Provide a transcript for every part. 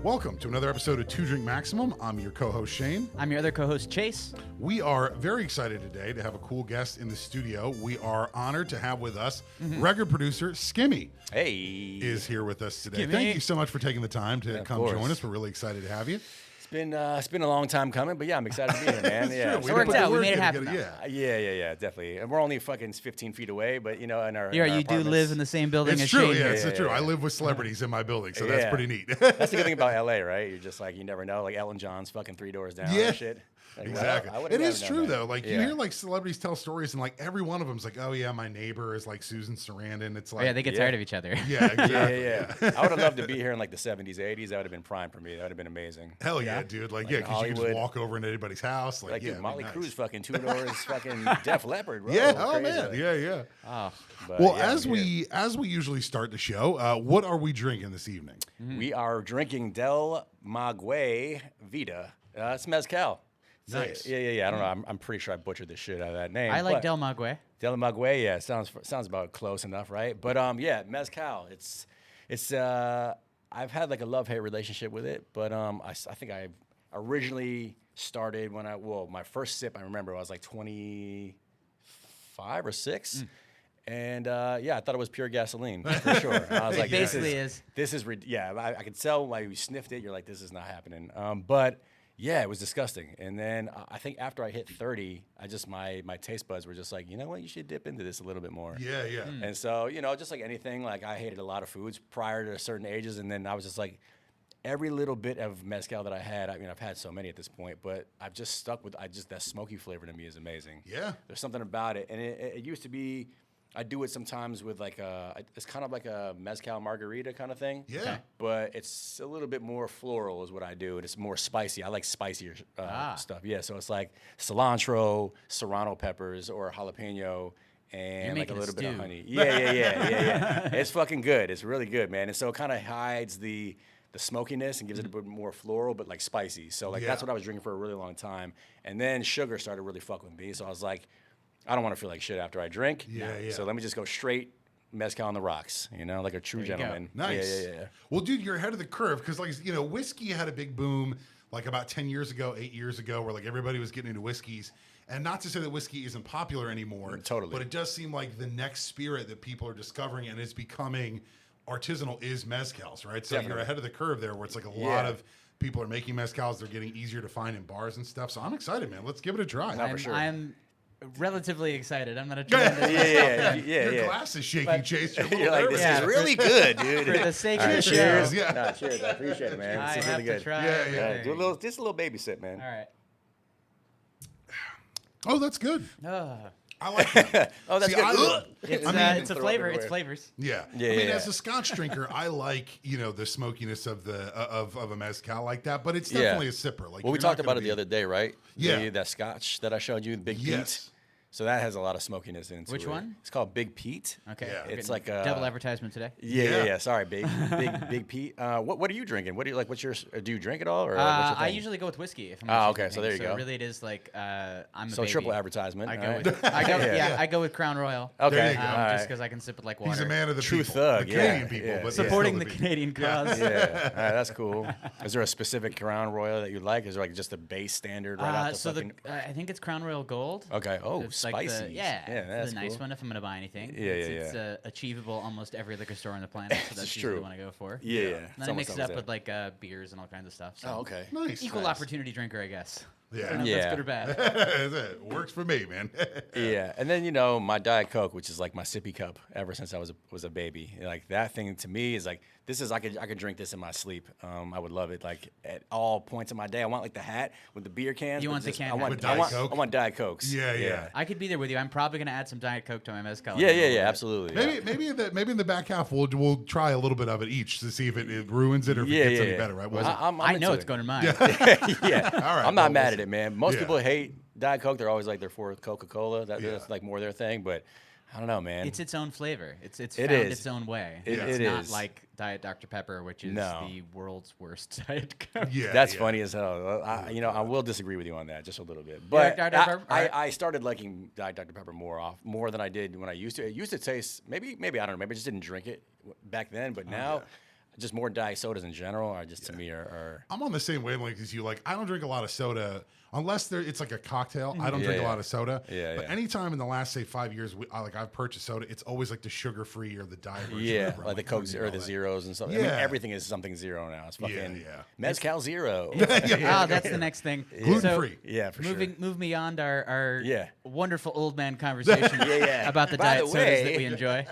Welcome to another episode of Two Drink Maximum. I'm your co-host Shane. I'm your other co-host Chase. We are very excited today to have a cool guest in the studio. We are honored to have with us record producer Skimmy. Hey, is here with us today. Skimmy. Thank you so much for taking the time to come join us. We're really excited to have you. It's been a long time coming, but yeah, I'm excited to be here, man. Yeah, We worked put the out. We work made it in to happen, get it- yeah, definitely. And we're only fucking 15 feet away, but you know, in our You in our do apartments- live in the same building It's as true, Shane. yeah, here. it's true. I live with celebrities in my building, so that's Yeah. pretty neat. That's the good thing about LA, right? You're just like you never know. Like Elton John's fucking 3 doors down. Yeah. And shit. Like, Exactly. well, I would've It is never true known that. though. Like you hear like celebrities tell stories, and like every one of them's like, "Oh yeah, my neighbor is like Susan Sarandon." It's Oh, like, yeah, they get tired of each other. yeah, exactly. Yeah. I would have loved to be here in like the 70s, 80s. That would have been prime for me. That would have been amazing. Hell yeah, dude. Like yeah, because you can just Hollywood. walk over into anybody's house. Like, Like yeah, dude, Motley nice. Crue's fucking 2 doors, fucking Def Leppard, bro. Yeah, oh Crazy. man, yeah. Oh, But, Well, yeah, as I'm here. we usually start the show, what are we drinking this evening? We are drinking Del Maguey Vida. It's mezcal. So, Nice. Yeah. I don't know. I'm pretty sure I butchered the shit out of that name. I like but Del Maguey. Del Maguey. Yeah, sounds about close enough, right? But yeah, mezcal. It's I've had like a love-hate relationship with it, but I think I originally started when my first sip I remember I was like 25 or 6. And yeah, I thought it was pure gasoline for sure. I was like, Basically this is I could tell why you sniffed it. You're like, this is not happening. But yeah, it was disgusting. And then I think after I hit 30, my taste buds were just like, you know what, you should dip into this a little bit more. Yeah. And so, you know, just like anything, like I hated a lot of foods prior to certain ages, and then I was just like, every little bit of mezcal that I had, I mean, I've had so many at this point, but I've just stuck with, that smoky flavor to me is amazing. Yeah. There's something about it, and it used to be, I do it sometimes with like it's kind of like a mezcal margarita kind of thing. Yeah. Okay. But it's a little bit more floral is what I do, and it's more spicy. I like spicier stuff. Yeah, so it's like cilantro, serrano peppers, or jalapeno, and like a making a little bit of stew. honey. Yeah. It's fucking good. It's really good, man. And so it kind of hides the smokiness and gives it a bit more floral, but like spicy. So like that's what I was drinking for a really long time. And then sugar started really fucking with me. So I was like, I don't want to feel like shit after I drink. Yeah. So let me just go straight mezcal on the rocks, you know, like a true gentleman. Nice. Yeah. Well, dude, you're ahead of the curve because, like, you know, whiskey had a big boom like about 10 years ago, 8 years ago, where like everybody was getting into whiskeys. And not to say that whiskey isn't popular anymore, Totally. but it does seem like the next spirit that people are discovering and is becoming artisanal is mezcals, right? So Definitely. you're ahead of the curve there, where it's like a lot of people are making mezcals. They're getting easier to find in bars and stuff. So I'm excited, man. Let's give it a try. for sure. I'm relatively excited. I'm gonna try this. Your glass is shaking, Chase. You're a little You're like, nervous. this is really good, dude. For the sake All of right, the cheers. show, Yeah. Nah, cheers. I appreciate it, man. I This is have really to good. try. Yeah. Do just a little baby sip, man. All right. Oh, that's good. Oh. I like that. Oh, that's See, good. It's a throw flavor. everywhere. It's flavors. Yeah. I mean, as a Scotch drinker, I like, you know, the smokiness of the of a mezcal like that, but it's definitely a sipper. Like, Well, we you're not talked about gonna it the other day, right? Yeah. That Scotch that I showed you, Big Yes. Pete. So that has a lot of smokiness into it. Which one? It's called Big Pete. Okay. Yeah. we're It's getting like a double advertisement today. Yeah. Sorry, Big Pete. What are you drinking? What do you like? What's your? Do you drink at all, or like, what's your I thing? usually go with whiskey. If I'm Oh, actually okay, so drinking. there you go. Really, it is like I'm a So baby. triple advertisement. I all go right. with I go with Crown Royal. Okay. There you go. all right. Just because I can sip it like water. He's a man of the True people. thug, the yeah, Canadian people, yeah. but supporting still the people. Canadian cause. Yeah, all right, that's cool. Is there a specific Crown Royal that you like? Is there like just a base standard right out the So fucking? I think it's Crown Royal Gold. Okay. Oh, It's like spicy. the that's nice cool. one if I'm gonna buy anything. Yeah, It's achievable almost every liquor store on the planet, so that's usually true. the one I go for. Yeah. And It's then I mix almost it up always with like beers and all kinds of stuff. So Oh, okay. Nice. equal Nice. opportunity drinker, I guess. I Yeah. don't know if Yeah. that's good or bad. It works for me, man. Yeah, and then my Diet Coke, which is like my sippy cup ever since I was a baby. Like that thing to me is like this is I could drink this in my sleep. I would love it like at all points of my day. I want like the hat with the beer cans. You but want the just- can I hat want with Diet I Coke? want Diet Cokes. Yeah. I could be there with you. I'm probably gonna add some Diet Coke to my mezcal. Yeah, in a little bit. absolutely. Maybe in the back half we'll try a little bit of it each to see if it ruins it or if it gets any better, right? I know it's going to mine. Yeah, All right, I'm well, not mad we'll at it, man. Most Yeah. people hate Diet Coke. They're always like they're for Coca-Cola. That's like more their thing, but I don't know, man. It's its own flavor. It's It found is. its own way. It- it's it not is. like Diet Dr Pepper, which is No. the world's worst Diet Coke. Yeah, That's yeah. funny as hell. I will disagree with you on that just a little bit. But Dr. Pepper? All right. I started liking Diet Dr Pepper more than I did when I used to. It used to taste maybe I don't know. Maybe I just didn't drink it back then. But now, just more diet sodas in general, or just to me are I'm on the same wavelength as you. Like, I don't drink a lot of soda unless it's like a cocktail. I don't drink a lot of soda. But anytime in the last, say, 5 years, I've purchased soda, it's always like the sugar-free or the diet version. yeah, like the Coke or the zeros and stuff. I mean, everything is something zero now. It's fucking Mescal Zero. Oh, that's the next thing. Gluten-free. Yeah, for sure. Move beyond our wonderful old man conversation about the diet sodas that we enjoy.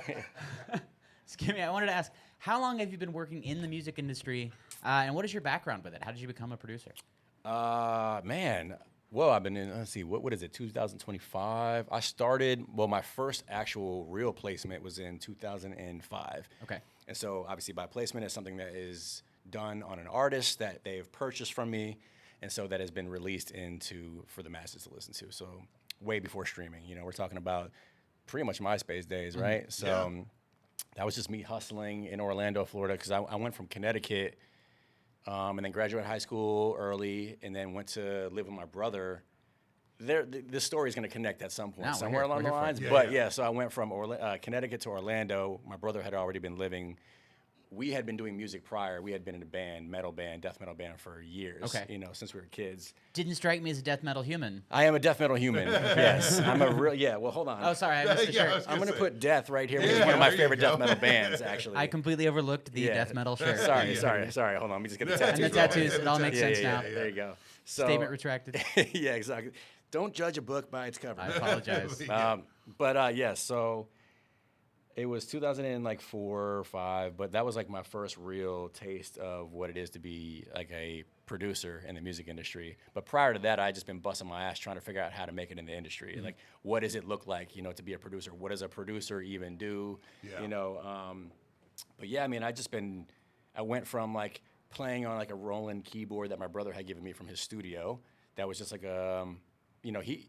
Skimmy, I wanted to ask, how long have you been working in the music industry, and what is your background with it? How did you become a producer? Man, well, I've been in, let's see, what is it, 2025? I started, my first actual real placement was in 2005. Okay. And so, obviously, by placement is something that is done on an artist that they've purchased from me, and so that has been released for the masses to listen to. So, way before streaming, we're talking about pretty much MySpace days, right? So, that was just me hustling in Orlando, Florida, because I went from Connecticut and then graduated high school early and then went to live with my brother. This story is going to connect at some point, somewhere along the lines. So I went from Connecticut to Orlando. My brother had already been living. We had been doing music prior. We had been in a band, death metal band for years, since we were kids. Didn't strike me as a death metal human. I am a death metal human, yes. I'm a real, well, hold on. Oh, sorry, I missed the shirt. I'm going to put Death right here, which is one of my favorite death metal bands, actually. I completely overlooked the death metal shirt. Sorry. Hold on, let me just get the tattoos. And the tattoos, it all makes sense now. There you go. So, statement retracted. Yeah, exactly. Don't judge a book by its cover. I apologize. So it was 2004 or 5, but that was like my first real taste of what it is to be like a producer in the music industry. But prior to that, I had just been busting my ass trying to figure out how to make it in the industry. Like, what does it look like, to be a producer? What does a producer even do? But yeah, I mean, I went from like playing on like a Roland keyboard that my brother had given me from his studio. That was just like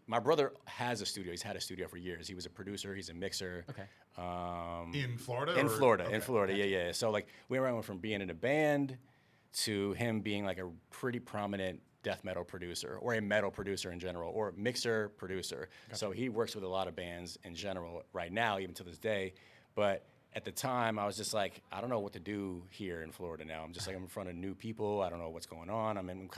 my brother has a studio. He's had a studio for years. He was a producer. He's a mixer. Okay. In Florida? In Florida, yeah. So like we went from being in a band to him being like a pretty prominent death metal producer or a metal producer in general or mixer producer. Okay. So he works with a lot of bands in general right now, even to this day. But at the time, I was just like, I don't know what to do here in Florida now. I'm just like, I'm in front of new people. I don't know what's going on. I'm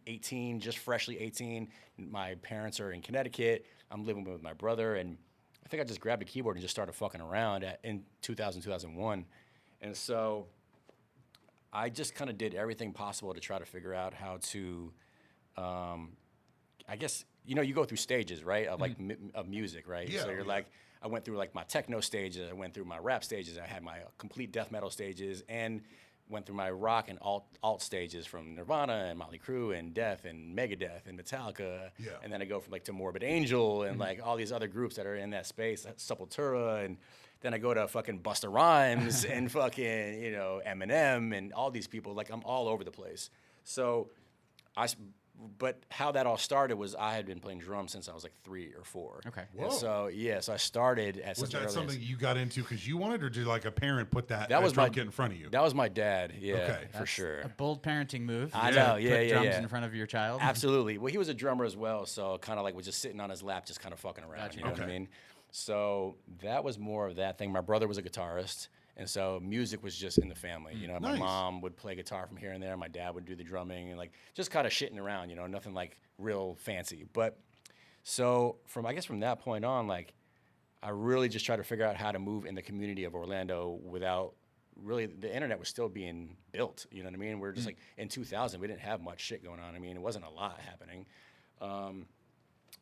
18, just freshly 18. My parents are in Connecticut. I'm living with my brother. And I think I just grabbed a keyboard and just started fucking around in 2000, 2001. And so I just kind of did everything possible to try to figure out how to, I guess, you go through stages, right, of like of music, right? Yeah, so you're like, I went through like my techno stages, I went through my rap stages, I had my complete death metal stages, and went through my rock and alt stages from Nirvana and Motley Crue and Death and Megadeth and Metallica, and then I go from like to Morbid Angel and like all these other groups that are in that space, Sepultura, and then I go to fucking Busta Rhymes and fucking Eminem and all these people. Like I'm all over the place. So but how that all started was I had been playing drums since I was like 3 or 4. Okay. And so so I started at Was that something you got into because you wanted, or did like a parent put that was drum my kit in front of you? That was my dad. Yeah, Okay. for sure. A bold parenting move. I know. Put drums in front of your child. Absolutely. Well, he was a drummer as well, so kind of like was just sitting on his lap, just kind of fucking around. Gotcha. You know what I mean? So that was more of that thing. My brother was a guitarist. And so music was just in the family. My Nice. mom would play guitar from here and there. My dad would do the drumming and like just kind of shitting around, nothing like real fancy. But so from that point on, like I really just tried to figure out how to move in the community of Orlando without really, the internet was still being built. You know what I mean? We're just like in 2000, we didn't have much shit going on. I mean, it wasn't a lot happening.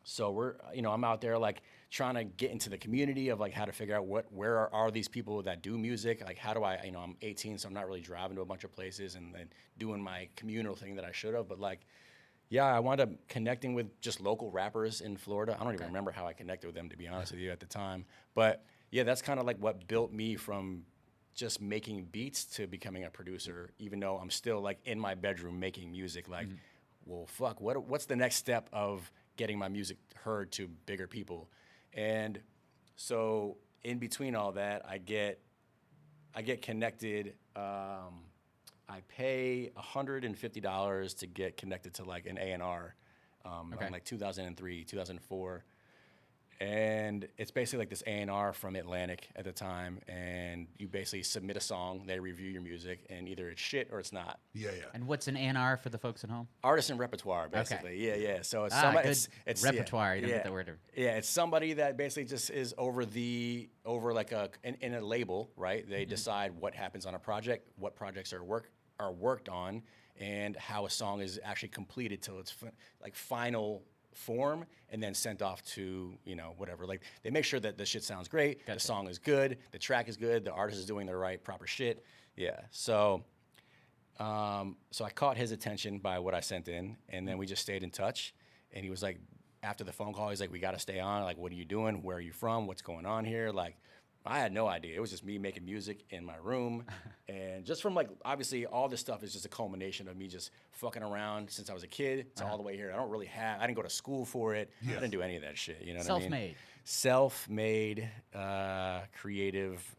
So we're, I'm out there like trying to get into the community of like how to figure out where are these people that do music? Like how do I, I'm 18, so I'm not really driving to a bunch of places and then doing my communal thing that I should have. But like, yeah, I wound up connecting with just local rappers in Florida. I don't even remember how I connected with them, to be honest with you, at the time. But yeah, that's kind of like what built me from just making beats to becoming a producer, even though I'm still like in my bedroom making music. Like, well, fuck, what's the next step of getting my music heard to bigger people? And so in between all that, I get connected. I pay $150 to get connected to like an A&R in like 2003, 2004. And it's basically like this A&R from Atlantic at the time, and you basically submit a song, they review your music, and either it's shit or it's not. Yeah. And what's an A&R for the folks at home? Artist and repertoire, basically. Okay. Yeah. So it's somebody. It's repertoire. You don't get the word. Yeah, it's somebody that basically just is over like in a label, right? They decide what happens on a project, what projects are worked on, and how a song is actually completed till its final form, and then sent off to whatever. Like, they make sure that the shit sounds great, the song is good, the track is good, the artist is doing the right proper shit. Yeah. So I caught his attention by what I sent in, and then we just stayed in touch. And he was like, after the phone call, he's like, we got to stay on. Like, what are you doing? Where are you from? What's going on here? Like, I had no idea. It was just me making music in my room. And just from, like, obviously all this stuff is just a culmination of me just fucking around since I was a kid to all the way here. I didn't go to school for it. Yes. I didn't do any of that shit. You know what I mean? Self-made, creative,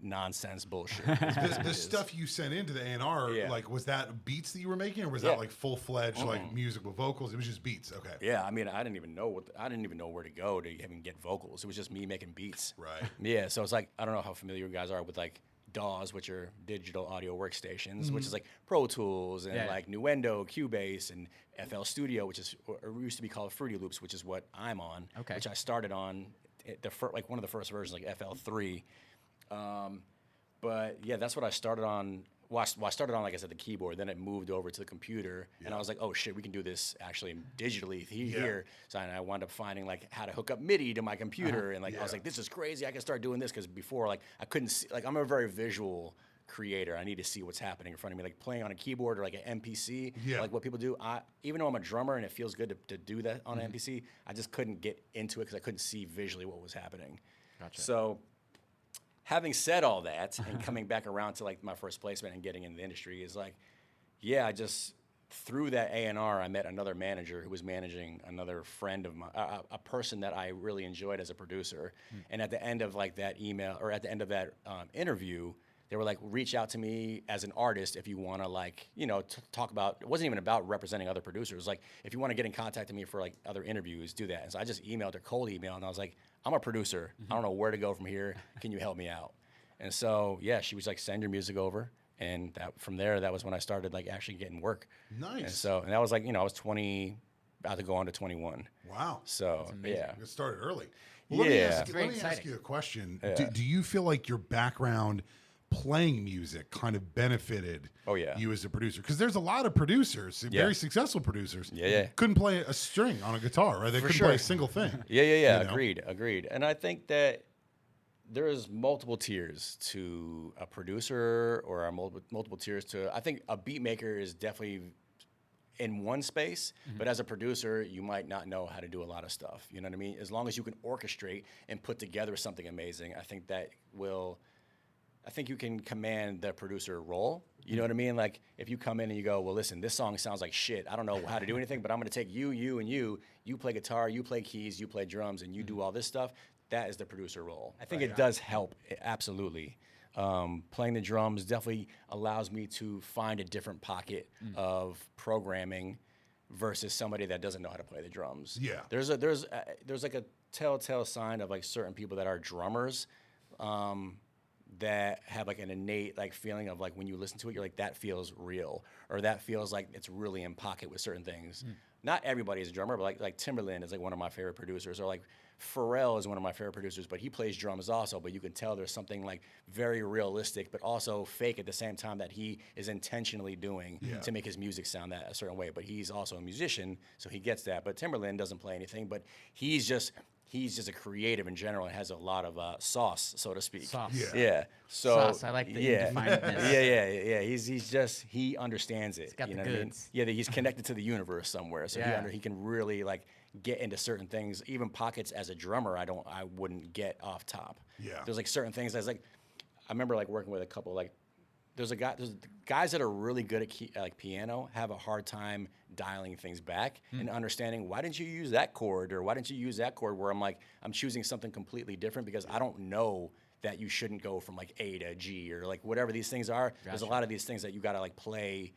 nonsense bullshit. The stuff you sent into the A&R, like, was that beats that you were making, or was that like full-fledged like music with vocals? It was just beats. Okay. Yeah, I mean, I didn't even know where to go to even get vocals. It was just me making beats. Right. Yeah, so it's like, I don't know how familiar you guys are with like DAWs, which are digital audio workstations, which is like Pro Tools and like Nuendo, Cubase, and FL Studio, which is or used to be called Fruity Loops, which is what I'm on. Okay. Which I started on like one of the first versions, like FL3. But yeah, that's what I started on. Well, I started on, like I said, the keyboard. Then it moved over to the computer, and I was like, "Oh shit, we can do this actually digitally here." So I wound up finding like how to hook up MIDI to my computer, and like I was like, "This is crazy! I can start doing this." Because before, like, I couldn't see. Like, I'm a very visual creator. I need to see what's happening in front of me, like playing on a keyboard or like an MPC, like what people do. Even though I'm a drummer and it feels good to do that on an MPC, I just couldn't get into it because I couldn't see visually what was happening. Gotcha. So, having said all that and coming back around to like my first placement and getting in the industry is like, I just through that A&R, I met another manager who was managing another friend of mine, a person that I really enjoyed as a producer. And at the end of like that email, or at the end of that interview, they were like, reach out to me as an artist if you want to, like, talk about, it wasn't even about representing other producers. Like, if you want to get in contact with me for like other interviews, do that. And so I just emailed her, cold email, and I was like, I'm a producer. I don't know where to go from here. Can you help me out? And so, she was like, send your music over. And from there, that was when I started like actually getting work. Nice. And that was like, I was 20, about to go on to 21. Wow. So, it started early. Well, let me ask you a question. Do you feel like your background playing music kind of benefited you as a producer? Because there's a lot of producers, very successful producers, couldn't play a string on a guitar, right? They couldn't play a single thing. Agreed. And I think that there's multiple tiers to a producer, or multiple tiers to, I think a beat maker is definitely in one space, but as a producer, you might not know how to do a lot of stuff. You know what I mean? As long as you can orchestrate and put together something amazing, I think you can command the producer role. You know what I mean? Like, if you come in and you go, well, listen, this song sounds like shit. I don't know how to do anything, but I'm going to take you, and you. You play guitar, you play keys, you play drums, and you do all this stuff. That is the producer role. I think it does help, absolutely. Playing the drums definitely allows me to find a different pocket of programming versus somebody that doesn't know how to play the drums. Yeah. There's like a telltale sign of like certain people that are drummers, that have like an innate like feeling of like when you listen to it, you're like, that feels real, or that feels like it's really in pocket with certain things. Not everybody is a drummer, but like Timberland is like one of my favorite producers, or like Pharrell is one of my favorite producers, but he plays drums also, but you can tell there's something like very realistic, but also fake at the same time that he is intentionally doing to make his music sound that a certain way. But he's also a musician, so he gets that. But Timberland doesn't play anything, but he's just a creative in general and has a lot of sauce, so to speak. Sauce. Yeah. So sauce. I like that you defined this. Yeah. He understands it. He's got you the know goods. What I mean? Yeah, he's connected to the universe somewhere, so he can really like get into certain things. Even pockets as a drummer, I wouldn't get off top. Yeah. There's like certain things that's like, I remember like working with a couple like. There's guys that are really good at piano have a hard time dialing things back and understanding, why didn't you use that chord, or why didn't you use that chord, where I'm choosing something completely different because I don't know that you shouldn't go from like A to G, or like whatever these things are. Gotcha. There's a lot of these things that you gotta like play.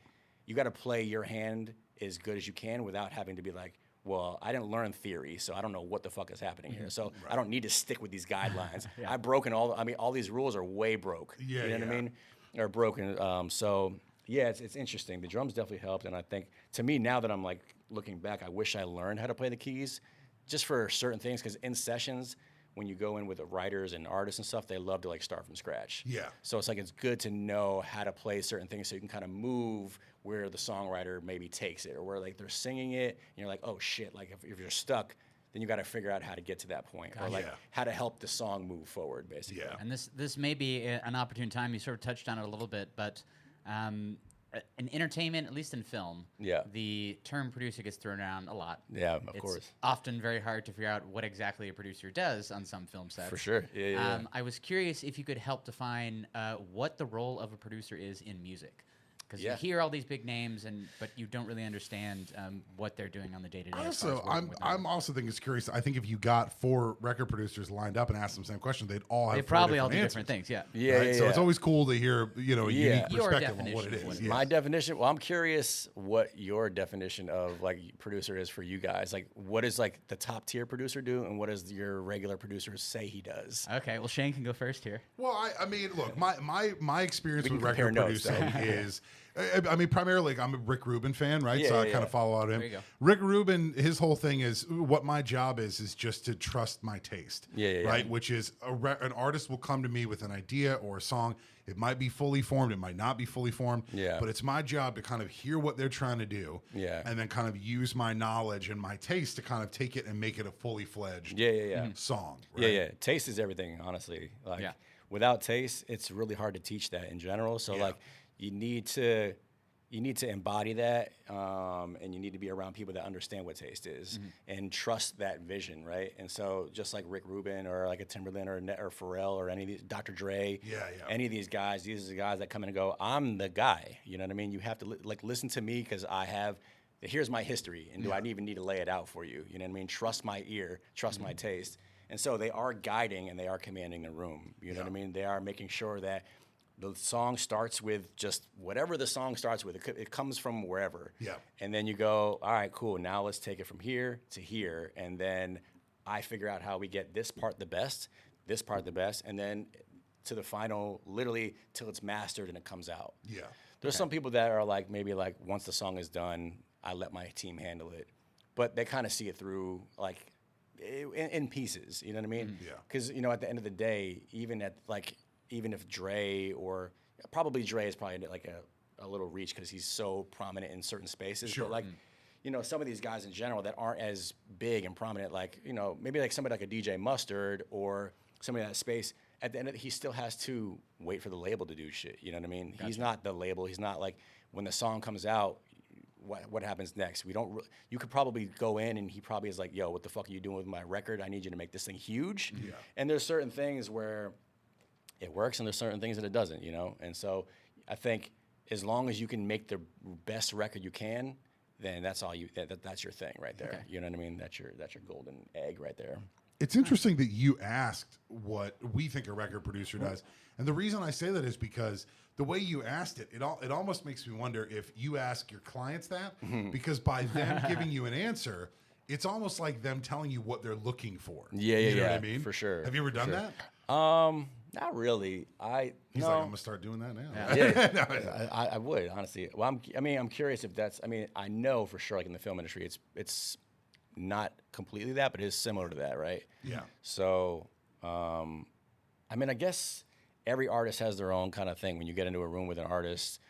You gotta play your hand as good as you can without having to be like, well, I didn't learn theory, so I don't know what the fuck is happening here. So I don't need to stick with these guidelines. I've broken all these rules are way broke. You know what I mean? Are broken. So yeah, it's interesting. The drums definitely helped, and I think to me now that I'm like looking back, I wish I learned how to play the keys, just for certain things. Because in sessions, when you go in with the writers and artists and stuff, they love to like start from scratch. Yeah. So it's like it's good to know how to play certain things so you can kind of move where the songwriter maybe takes it, or where like they're singing it and you're like, oh shit, like if you're stuck, then you got to figure out how to get to that point, or like how to help the song move forward, basically. Yeah. And this may be an opportune time. You sort of touched on it a little bit, but in entertainment, at least in film, the term producer gets thrown around a lot. Yeah, of course. It's often very hard to figure out what exactly a producer does on some film sets. For sure. Yeah. I was curious if you could help define what the role of a producer is in music. Because you hear all these big names, but you don't really understand what they're doing on the day-to-day. Also, I'm also thinking it's curious. I think if you got 4 record producers lined up and asked them the same question, they'd all have probably all do answers. different things. Yeah. Right? So it's always cool to hear a unique perspective on what it is. My definition. Well, I'm curious what your definition of like producer is for you guys. Like, what does like the top tier producer do, and what does your regular producer say he does? Okay. Well, Shane can go first here. Well, I mean, look, my experience with record producing is. I mean, primarily, I'm a Rick Rubin fan, right? So I kind of follow out him. There you go. Rick Rubin, his whole thing is what my job is just to trust my taste, right? Which is an artist will come to me with an idea or a song. It might be fully formed, it might not be fully formed, but it's my job to kind of hear what they're trying to do, and then kind of use my knowledge and my taste to kind of take it and make it a fully fledged song. Right? Taste is everything, honestly. Like without taste, it's really hard to teach that in general. So like. You need to embody that, and you need to be around people that understand what taste is and trust that vision, right? And so just like Rick Rubin or like a Timberland or Pharrell or any of these, Dr. Dre, any of these guys, these are the guys that come in and go, I'm the guy. You know what I mean? You have to listen to me because here's my history, and do I even need to lay it out for you? You know what I mean? Trust my ear, trust my taste. And so they are guiding and they are commanding the room. You know what I mean? They are making sure that the song starts with just whatever the song starts with. It comes from wherever. Yeah. And then you go, all right, cool. Now let's take it from here to here. And then I figure out how we get this part the best, and then to the final, literally till it's mastered and it comes out. Yeah. There's some people that are like, maybe like once the song is done, I let my team handle it. But they kind of see it through like in pieces. You know what I mean? Yeah. Because, at the end of the day, even if Dre or probably Dre is probably like a little reach because he's so prominent in certain spaces. Sure. But like, some of these guys in general that aren't as big and prominent, like, maybe like somebody like a DJ Mustard or somebody in that space, at the end of it, he still has to wait for the label to do shit. You know what I mean? Gotcha. He's not the label. He's not like when the song comes out, what happens next? You could probably go in and he probably is like, yo, what the fuck are you doing with my record? I need you to make this thing huge. Yeah. And there's certain things where it works and there's certain things that it doesn't, And so I think as long as you can make the best record you can, then that's all that's your thing right there. Okay. You know what I mean? That's your golden egg right there. It's interesting that you asked what we think a record producer does. And the reason I say that is because the way you asked it almost makes me wonder if you ask your clients that, because by them giving you an answer, it's almost like them telling you what they're looking for. Yeah, you know what I mean? For sure. Have you ever done that? Not really. He's like, I'm gonna start doing that now. Yeah, I would honestly. Well, I'm curious if that's. I know for sure, like in the film industry, it's not completely that, but it is similar to that, right? Yeah. So, I guess every artist has their own kind of thing. When you get into a room with an artist,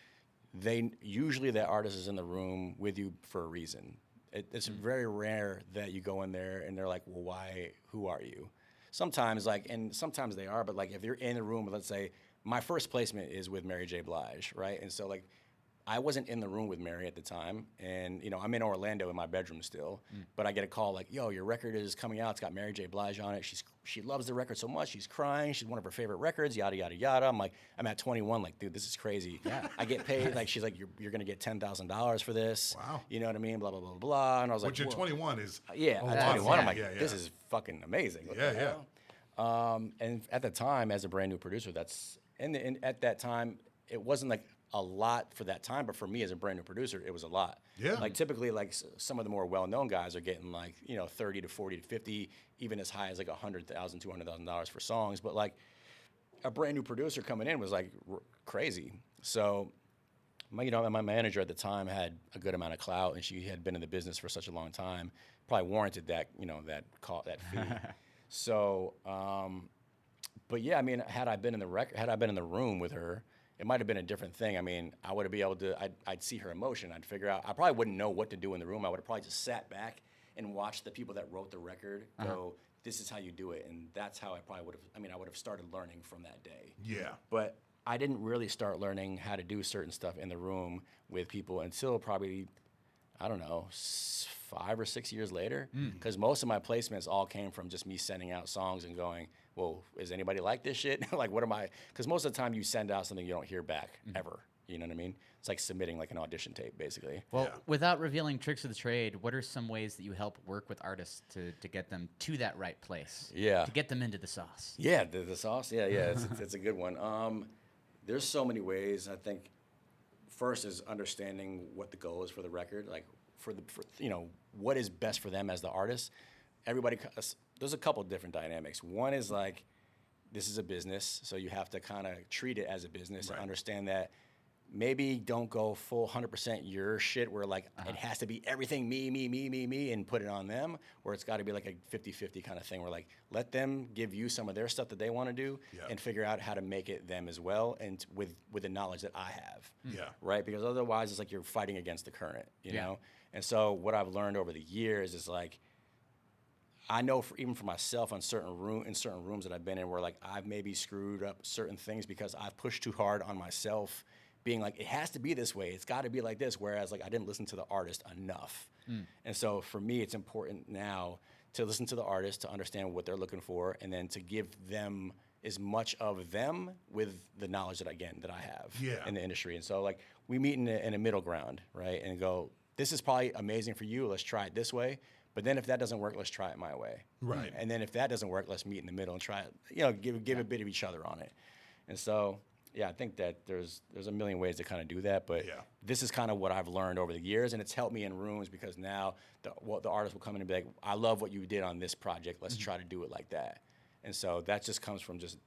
usually that artist is in the room with you for a reason. It's very rare that you go in there and they're like, well, why? Who are you? Sometimes, and sometimes they are, but like if you're in the room, let's say my first placement is with Mary J. Blige, right? And so like I wasn't in the room with Mary at the time, and I'm in Orlando in my bedroom still, but I get a call like, yo, your record is coming out. It's got Mary J. Blige on it. She loves the record so much. She's crying. She's one of her favorite records. Yada yada yada. I'm at 21. Like, dude, this is crazy. Yeah. I get paid. Like, she's like, you're gonna get $10,000 for this. Wow. You know what I mean? Blah blah blah blah. And I was like, which at 21 is at 21. I'm like, this is fucking amazing. What the hell? And at the time, as a brand new producer, at that time, it wasn't like a lot for that time, but for me as a brand new producer, it was a lot. Yeah. Like typically, like some of the more well-known guys are getting like, you know, 30 to 40 to 50, even as high as like $100,000, $200,000 for songs. But like a brand new producer coming in was like crazy. So my manager at the time had a good amount of clout, and she had been in the business for such a long time, probably warranted that, you know, that fee. So, but yeah, I mean, had I been in the room with her, it might have been a different thing. I mean, I would be able to, I'd see her emotion. I'd figure out, I probably wouldn't know what to do in the room. I would have probably just sat back and watched the people that wrote the record go, this is how you do it. And that's how I probably would have, I would have started learning from that day. Yeah. But I didn't really start learning how to do certain stuff in the room with people until probably, I don't know, 5 or 6 years later. Because most of my placements all came from just me sending out songs and going, well, is anybody like this shit? Like, what am I? Because most of the time you send out something you don't hear back ever. You know what I mean? It's like submitting like an audition tape, basically. Well, without revealing tricks of the trade, what are some ways that you help work with artists to get them to that right place? Yeah. To get them into the sauce. Yeah, the sauce. Yeah, it's a good one. There's so many ways. I think first is understanding what the goal is for the record, like for you know, what is best for them as the artist. Everybody, there's a couple of different dynamics. One is like, this is a business, so you have to kind of treat it as a business and understand that maybe don't go full 100% your shit where like it has to be everything me, and put it on them, where it's got to be like a 50-50 kind of thing where like let them give you some of their stuff that they want to do and figure out how to make it them as well, and with the knowledge that I have. Right? Because otherwise it's like you're fighting against the current, you know? And so what I've learned over the years is like, I know even for myself in certain rooms that I've been in where like I've maybe screwed up certain things because I've pushed too hard on myself, being like, it has to be this way, it's got to be like this, whereas like I didn't listen to the artist enough. And so for me, it's important now to listen to the artist, to understand what they're looking for, and then to give them as much of them with the knowledge that I have in the industry. And so like we meet in a middle ground, right? And go, this is probably amazing for you, let's try it this way. But then if that doesn't work, let's try it my way. Right. And then if that doesn't work, let's meet in the middle and try it, you know, give a bit of each other on it. And so, yeah, I think that there's a million ways to kind of do that. But this is kind of what I've learned over the years, and it's helped me in rooms because now the artist will come in and be like, I love what you did on this project. Let's try to do it like that. And so that just comes from just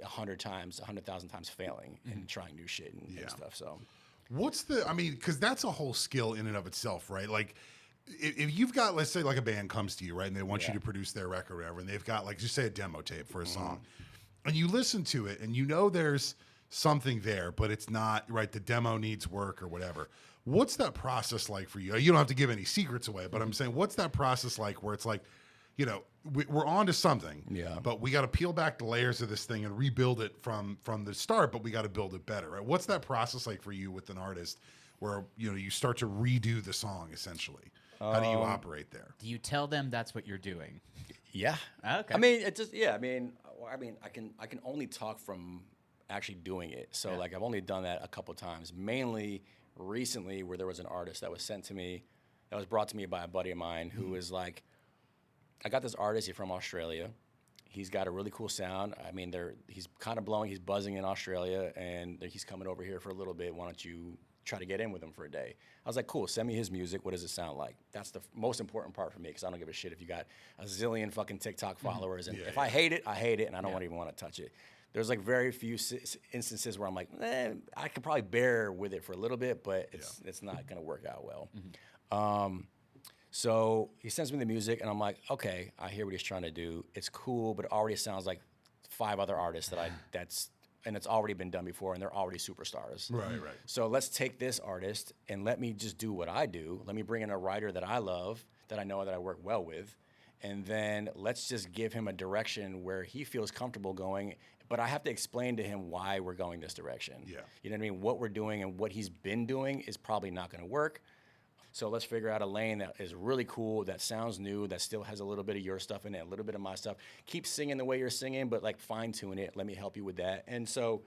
100,000 times failing and trying new shit and stuff. So what's because that's a whole skill in and of itself, right? Like, if you've got, let's say, like a band comes to you, right, and they want you to produce their record or whatever, and they've got, like, just say a demo tape for a song, and you listen to it, and you know there's something there, but it's not, right, the demo needs work or whatever. What's that process like for you? You don't have to give any secrets away, but I'm saying, what's that process like where it's like, you know, we're on to something, but we got to peel back the layers of this thing and rebuild it from the start, but we got to build it better, right? What's that process like for you with an artist where, you know, you start to redo the song, essentially? How do you operate there? Do you tell them that's what you're doing? Yeah. Okay. I mean, it's just I can only talk from actually doing it. So like I've only done that a couple times. Mainly recently, where there was an artist that was sent to me, that was brought to me by a buddy of mine who was like, I got this artist. He's from Australia. He's got a really cool sound. I mean, he's kind of blowing. He's buzzing in Australia, and he's coming over here for a little bit. Why don't you try to get in with him for a day? I was like, cool, send me his music. What does it sound like? That's the most important part for me, because I don't give a shit if you got a zillion fucking TikTok followers. And if I hate it, I hate it, and I don't even want to touch it. There's like very few instances where I'm like, I could probably bear with it for a little bit, but it's not going to work out well. So he sends me the music, and I'm like, okay, I hear what he's trying to do. It's cool, but it already sounds like 5 other artists and it's already been done before, and they're already superstars. Right. So let's take this artist and let me just do what I do. Let me bring in a writer that I love, that I know that I work well with, and then let's just give him a direction where he feels comfortable going. But I have to explain to him why we're going this direction. Yeah. You know what I mean? What we're doing and what he's been doing is probably not going to work. So let's figure out a lane that is really cool, that sounds new, that still has a little bit of your stuff in it, a little bit of my stuff. Keep singing the way you're singing, but like fine tune it. Let me help you with that. And so,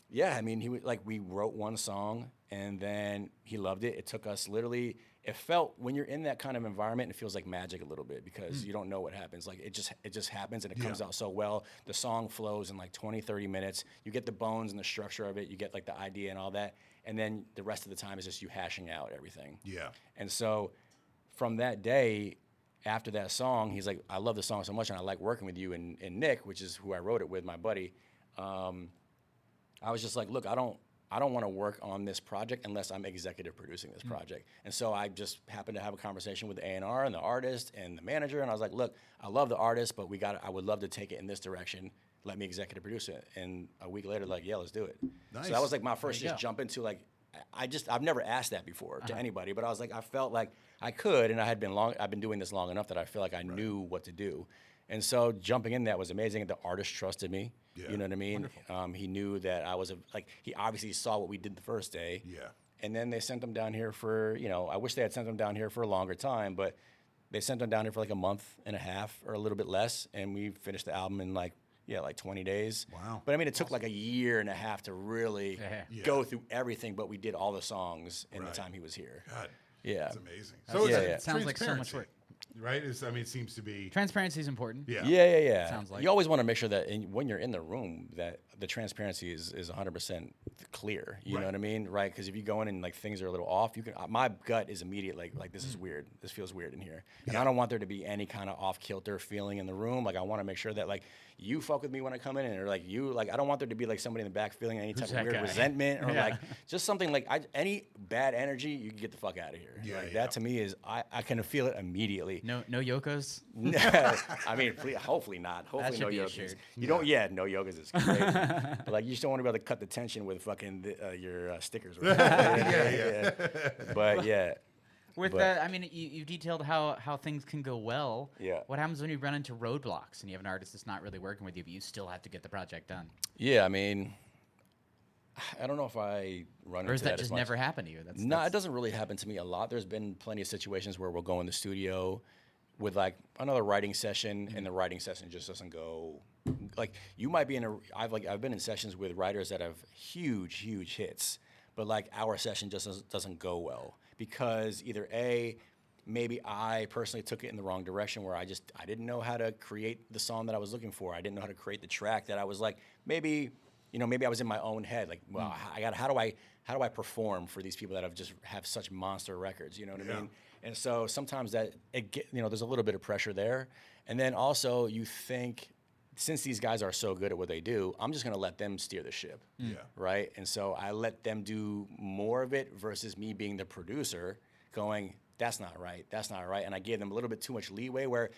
yeah, I mean, we wrote one song, and then he loved it. It took us literally, it felt, when you're in that kind of environment, it feels like magic a little bit, because you don't know what happens. Like it just happens, and it comes out so well. The song flows in like 20, 30 minutes. You get the bones and the structure of it. You get like the idea and all that. And then the rest of the time is just you hashing out everything. Yeah. And so from that day, after that song, he's like, I love the song so much, and I like working with you and Nick, which is who I wrote it with, my buddy. I was just like, look, I don't want to work on this project unless I'm executive producing this project. And so I just happened to have a conversation with the A&R and the artist and the manager, and I was like, look, I love the artist, but I would love to take it in this direction. Let me executive produce it. And a week later, like, yeah, let's do it. Nice. So that was like my first jump into like, I've never asked that before to anybody, but I was like, I felt like I could, and I've been doing this long enough that I feel like I knew what to do. And so jumping in that was amazing. The artist trusted me. Yeah. You know what I mean? He knew that I was he obviously saw what we did the first day. Yeah. And then they sent him down here for, I wish they had sent him down here for a longer time, but they sent him down here for like a month and a half or a little bit less. And we finished the album in like 20 days. Wow. But I mean, it took like a year and a half to really go through everything, but we did all the songs in the time he was here. God. Yeah. That's amazing. So it sounds like so much work. Right? It seems to be... Transparency is important. Yeah. Sounds like. You always want to make sure that when you're in the room, that the transparency is 100% clear. You know what I mean? Right? Because if you go in and like things are a little off, my gut is immediate, like this is weird. This feels weird in here. And I don't want there to be any kind of off-kilter feeling in the room. Like I want to make sure that like you fuck with me when I come in, or like I don't want there to be like somebody in the back feeling any type of weird resentment, or like just something like any bad energy, you can get the fuck out of here. Yeah, that to me is I can feel it immediately. No Yokos? I mean, hopefully not. Hopefully no Yokos. No Yokos is crazy. But like you just don't want to be able to cut the tension with fucking your stickers. But yeah. With that, I mean, you detailed how things can go well. Yeah. What happens when you run into roadblocks and you have an artist that's not really working with you, but you still have to get the project done? Yeah, I mean, I don't know if I run into that. Or does that just never happen to you? No, it doesn't really happen to me a lot. There's been plenty of situations where we'll go in the studio with like another writing session, and the writing session just doesn't go. Like you might be I've been in sessions with writers that have huge hits, but like our session just doesn't go well. Because either maybe I personally took it in the wrong direction, where I didn't know how to create the song that I was looking for. I didn't know how to create the track that I was like, maybe I was in my own head. Like, well, how do I perform for these people that have such monster records? You know what I mean? And so sometimes there's a little bit of pressure there. And then also you think, since these guys are so good at what they do, I'm just going to let them steer the ship. Yeah. Right? And so I let them do more of it versus me being the producer going, that's not right. That's not right. And I gave them a little bit too much leeway, where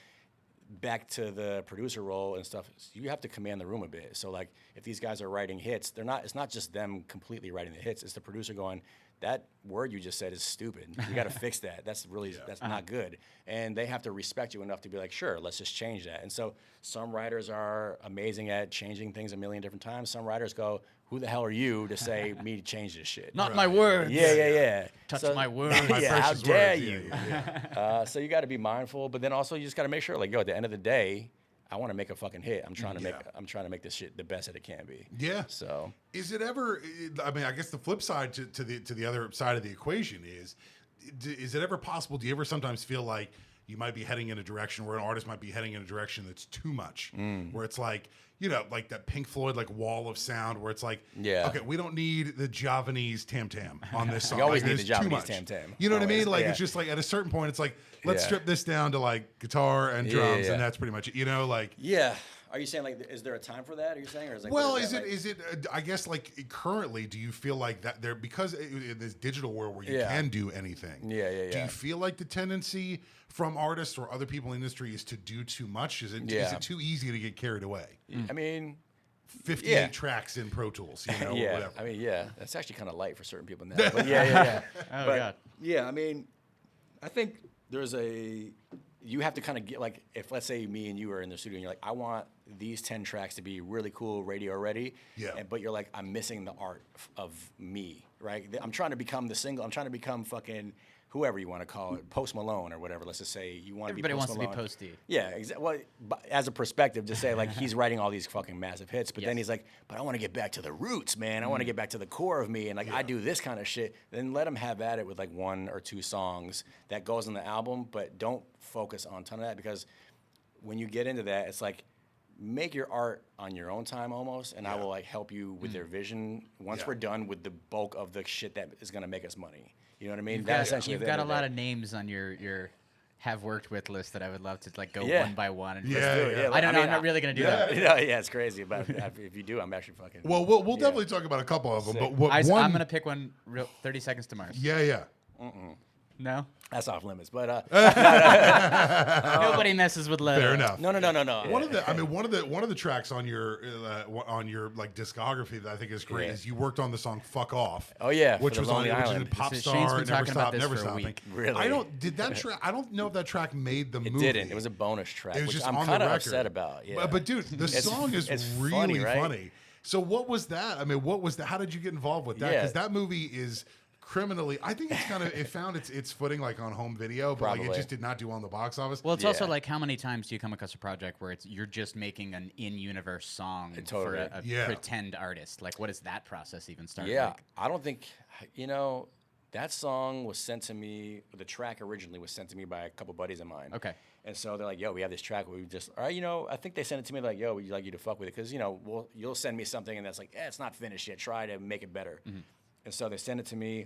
back to the producer role and stuff, you have to command the room a bit. So like if these guys are writing hits, it's not just them completely writing the hits. It's the producer going, that word you just said is stupid. You got to fix that. That's really that's not good. And they have to respect you enough to be like, sure, let's just change that. And so some writers are amazing at changing things a million different times. Some writers go, who the hell are you to say me to change this shit? Not my words. Yeah. Touch my words. How dare you? So you got to be mindful, but then also you just got to make sure, like, at the end of the day, I want to make a fucking hit. I'm trying to make this shit the best that it can be. Yeah. So is it ever? I mean, I guess the flip side to the other side of the equation is it ever possible? Do you ever sometimes feel like you might be heading in a direction where an artist might be heading in a direction that's too much, where it's like, like that Pink Floyd like wall of sound, where it's like, okay, we don't need the Javanese tam tam on this song. You always need the Javanese tam tam. You know what I mean? Like it's just like at a certain point, it's like, let's strip this down to like guitar and drums, and that's pretty much it. Like Are you saying like, is there a time for that? Are you saying, or is like, well, is it? I guess like currently, do you feel like that there, because in this digital world where you can do anything? Do you feel like the tendency from artists or other people in the industry is to do too much? Is it too easy to get carried away? I mean, 58 tracks in Pro Tools, or whatever. I mean, that's actually kind of light for certain people now. But Oh God. Yeah, I mean, I think you have to kind of get, like, if let's say me and you are in the studio and you're like, I want these 10 tracks to be really cool radio ready, but you're like, I'm missing the art of me, right? I'm trying to become the single. I'm trying to become fucking whoever you want to call it, Post Malone or whatever. Let's just say you want to be Everybody Post wants Malone. to be Posty. Yeah, exactly. Well, as a perspective, to say like he's writing all these fucking massive hits, but then he's like, but I want to get back to the roots, man. I want to get back to the core of me, and like I do this kind of shit. Then let him have at it with like 1 or 2 songs that goes on the album, but don't focus on a ton of that, because when you get into that, it's like make your art on your own time almost, and I will like help you with your vision once we're done with the bulk of the shit that is gonna make us money. You know what I mean? You've got a lot of names on your have worked with list that I would love to like go one by one. And I don't know. I'm not really gonna do that. Yeah, it's crazy. But if you do, I'm actually fucking. Well, we'll definitely talk about a couple of them. Sick. But I'm gonna pick one. 30 Seconds to Mars. Yeah. No. That's off limits, but nobody messes with leather. Fair enough. No. One of the tracks on your like discography that I think is great is you worked on the song "Fuck Off." Oh yeah, which was on Lonely Island. Pop Shane's Star, been Never talking Stop, about this Never for a Stopping. week. Really? I don't know if that track made the movie. It didn't. It was a bonus track, It was which just I'm on the kind of record. upset about. Yeah. But dude, the song is really funny, right? funny. So what was that? I mean, what was that? How did you get involved with that? Because that movie is criminally. I think it's kind of it found its footing like on home video, but like it just did not do well in the box office. Well, it's also like how many times do you come across a project where you're just making an in-universe song for a pretend artist? Like, what does that process even start? Yeah, like? I don't think that song was sent to me. The track originally was sent to me by a couple buddies of mine. Okay. And so they're like, "Yo, we have this track. We just, all right, I think they sent it to me like, yo, we'd like you to fuck with it, because you'll send me something and that's like, it's not finished yet. Try to make it better." Mm-hmm. And so they sent it to me.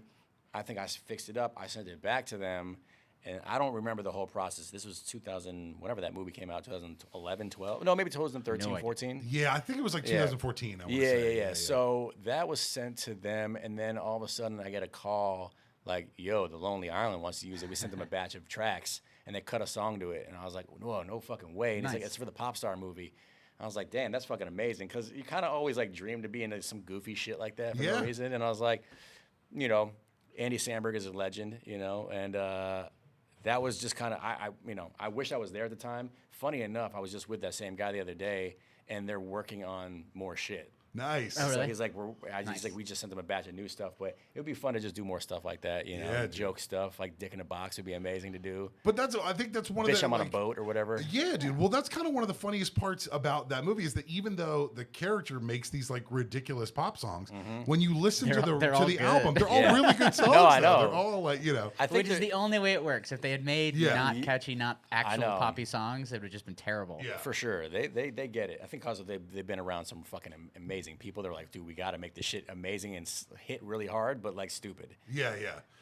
I think I fixed it up. I sent it back to them, and I don't remember the whole process. This was 2000, whenever that movie came out, 2011, 12. No, maybe 2013, 14. Yeah, I think it was like 2014. I Yeah. So that was sent to them, and then all of a sudden I get a call like, yo, the Lonely Island wants to use it. We sent them a batch of tracks, and they cut a song to it. And I was like, whoa, no fucking way. And he's like, it's for the Pop Star movie. I was like, damn, that's fucking amazing, because you kind of always like dream to be into some goofy shit like that for no reason. And I was like, Andy Samberg is a legend, and that was just kind of I wish I was there at the time. Funny enough, I was just with that same guy the other day, and they're working on more shit. Nice. Oh, really? So he's like, we just sent them a batch of new stuff, but it would be fun to just do more stuff like that, joke stuff like Dick in a Box would be amazing to do. But I think that's one of the. Fish, I'm on a boat or whatever. Yeah, dude. Well, that's kind of one of the funniest parts about that movie is that even though the character makes these like ridiculous pop songs, when you listen to the album, they're all really good songs. No, I know. They're all like I think which is the only way it works. If they had made not catchy, not actual poppy songs, it would have just been terrible. Yeah, for sure. They get it. I think because they've been around some fucking amazing people. They're like, dude, we got to make this shit amazing and hit really hard, but like stupid. Yeah.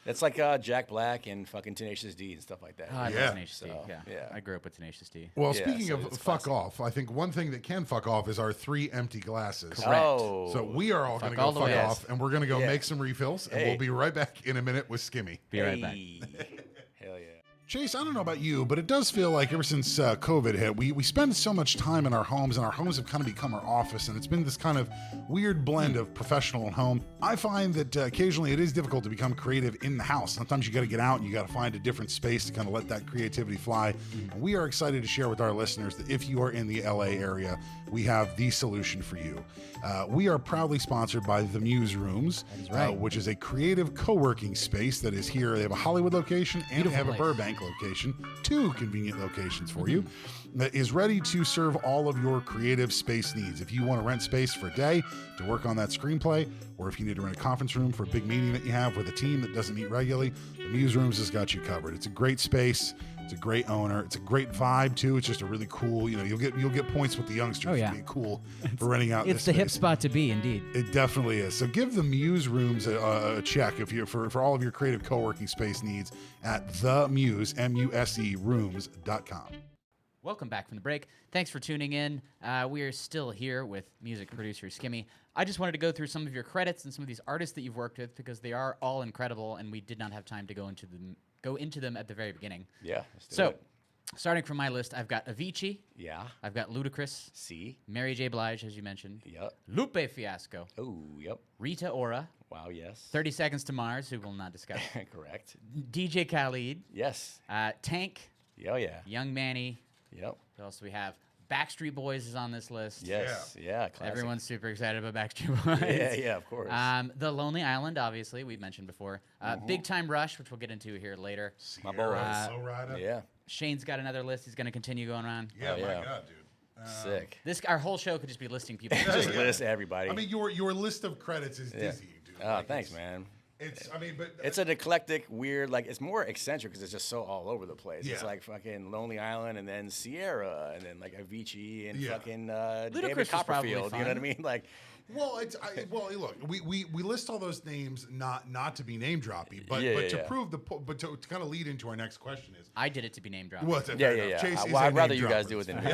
It's like Jack Black and fucking Tenacious D and stuff like that. Oh, I love Tenacious D. Yeah, I grew up with Tenacious D. Well, speaking of fuck off, I think one thing that can fuck off is our 3 empty glasses. Correct. Oh. So we are all going to go fuck off, and we're going to go make some refills, and we'll be right back in a minute with Skimmy. Be right back. Hell yeah. Chase, I don't know about you, but it does feel like ever since COVID hit, we spend so much time in our homes, and our homes have kind of become our office, and it's been this kind of weird blend of professional and home. I find that occasionally it is difficult to become creative in the house. Sometimes you got to get out and you got to find a different space to kind of let that creativity fly. And we are excited to share with our listeners that if you are in the LA area, we have the solution for you. We are proudly sponsored by The Muse Rooms, which is a creative co-working space that is here. They have a Hollywood location and they have a Burbank location, 2 convenient locations for you, that is ready to serve all of your creative space needs. If you want to rent space for a day to work on that screenplay, or if you need to rent a conference room for a big meeting that you have with a team that doesn't meet regularly, the Muse Rooms has got you covered. It's a great space. It's a great owner. It's a great vibe too. It's just a really cool. You'll get points with the youngsters. Oh, yeah. It'd be cool for renting out. It's the hip spot to be, indeed. It definitely is. So give the Muse Rooms a check if you for all of your creative co-working space needs at themuse rooms.com. Welcome back from the break. Thanks for tuning in. We are still here with music producer Skimmy. I just wanted to go through some of your credits and some of these artists that you've worked with because they are all incredible, and we did not have time to go into them at the very beginning. Yeah. Let's do so, it. Starting from my list, I've got Avicii. Yeah. I've got Ludacris. C. Mary J. Blige, as you mentioned. Yep. Lupe Fiasco. Oh, yep. Rita Ora. Wow, yes. 30 Seconds to Mars, who will not discuss. Correct. DJ Khaled. Yes. Tank. Oh, yeah. Young Manny. Yep. What else do we have? Backstreet Boys is on this list. Yes, yeah, classic. Everyone's super excited about Backstreet Boys. Yeah, of course. The Lonely Island, obviously, we've mentioned before. Big Time Rush, which we'll get into here later. My boy. Yeah. Shane's got another list he's going to continue going on. Yeah, my God, dude. Sick. Our whole show could just be listing people. Just list everybody. I mean, your list of credits is dizzying, dude. Oh, thanks, man. It's an eclectic, weird, like it's more eccentric because it's just so all over the place. Yeah. It's like fucking Lonely Island, and then Sierra, and then like Avicii, and fucking Ludacris David was probably Copperfield. fun. You know what I mean? Like, look, we list all those names not to be name droppy, but to kind of lead into our next question is I did it to be name dropped. Well, Chase is I'd a rather name you guys dropper. do it than me.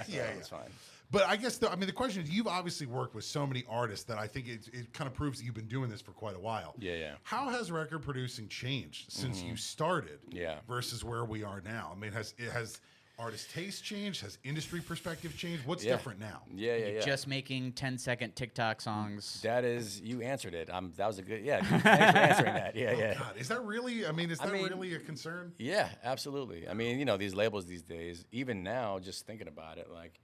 Yeah, it's fine. But I guess the question is, you've obviously worked with so many artists that I think it kind of proves that you've been doing this for quite a while. Yeah. How has record producing changed since you started? Versus where we are now. I mean, has artist taste changed? Has industry perspective changed? What's different now? Yeah. Just making 10-second TikTok songs. That is, you answered it. That was a good, Thanks for answering that. Yeah. God, is that really? I mean, is that really a concern? Yeah, absolutely. I mean, these labels these days, even now, just thinking about it, like,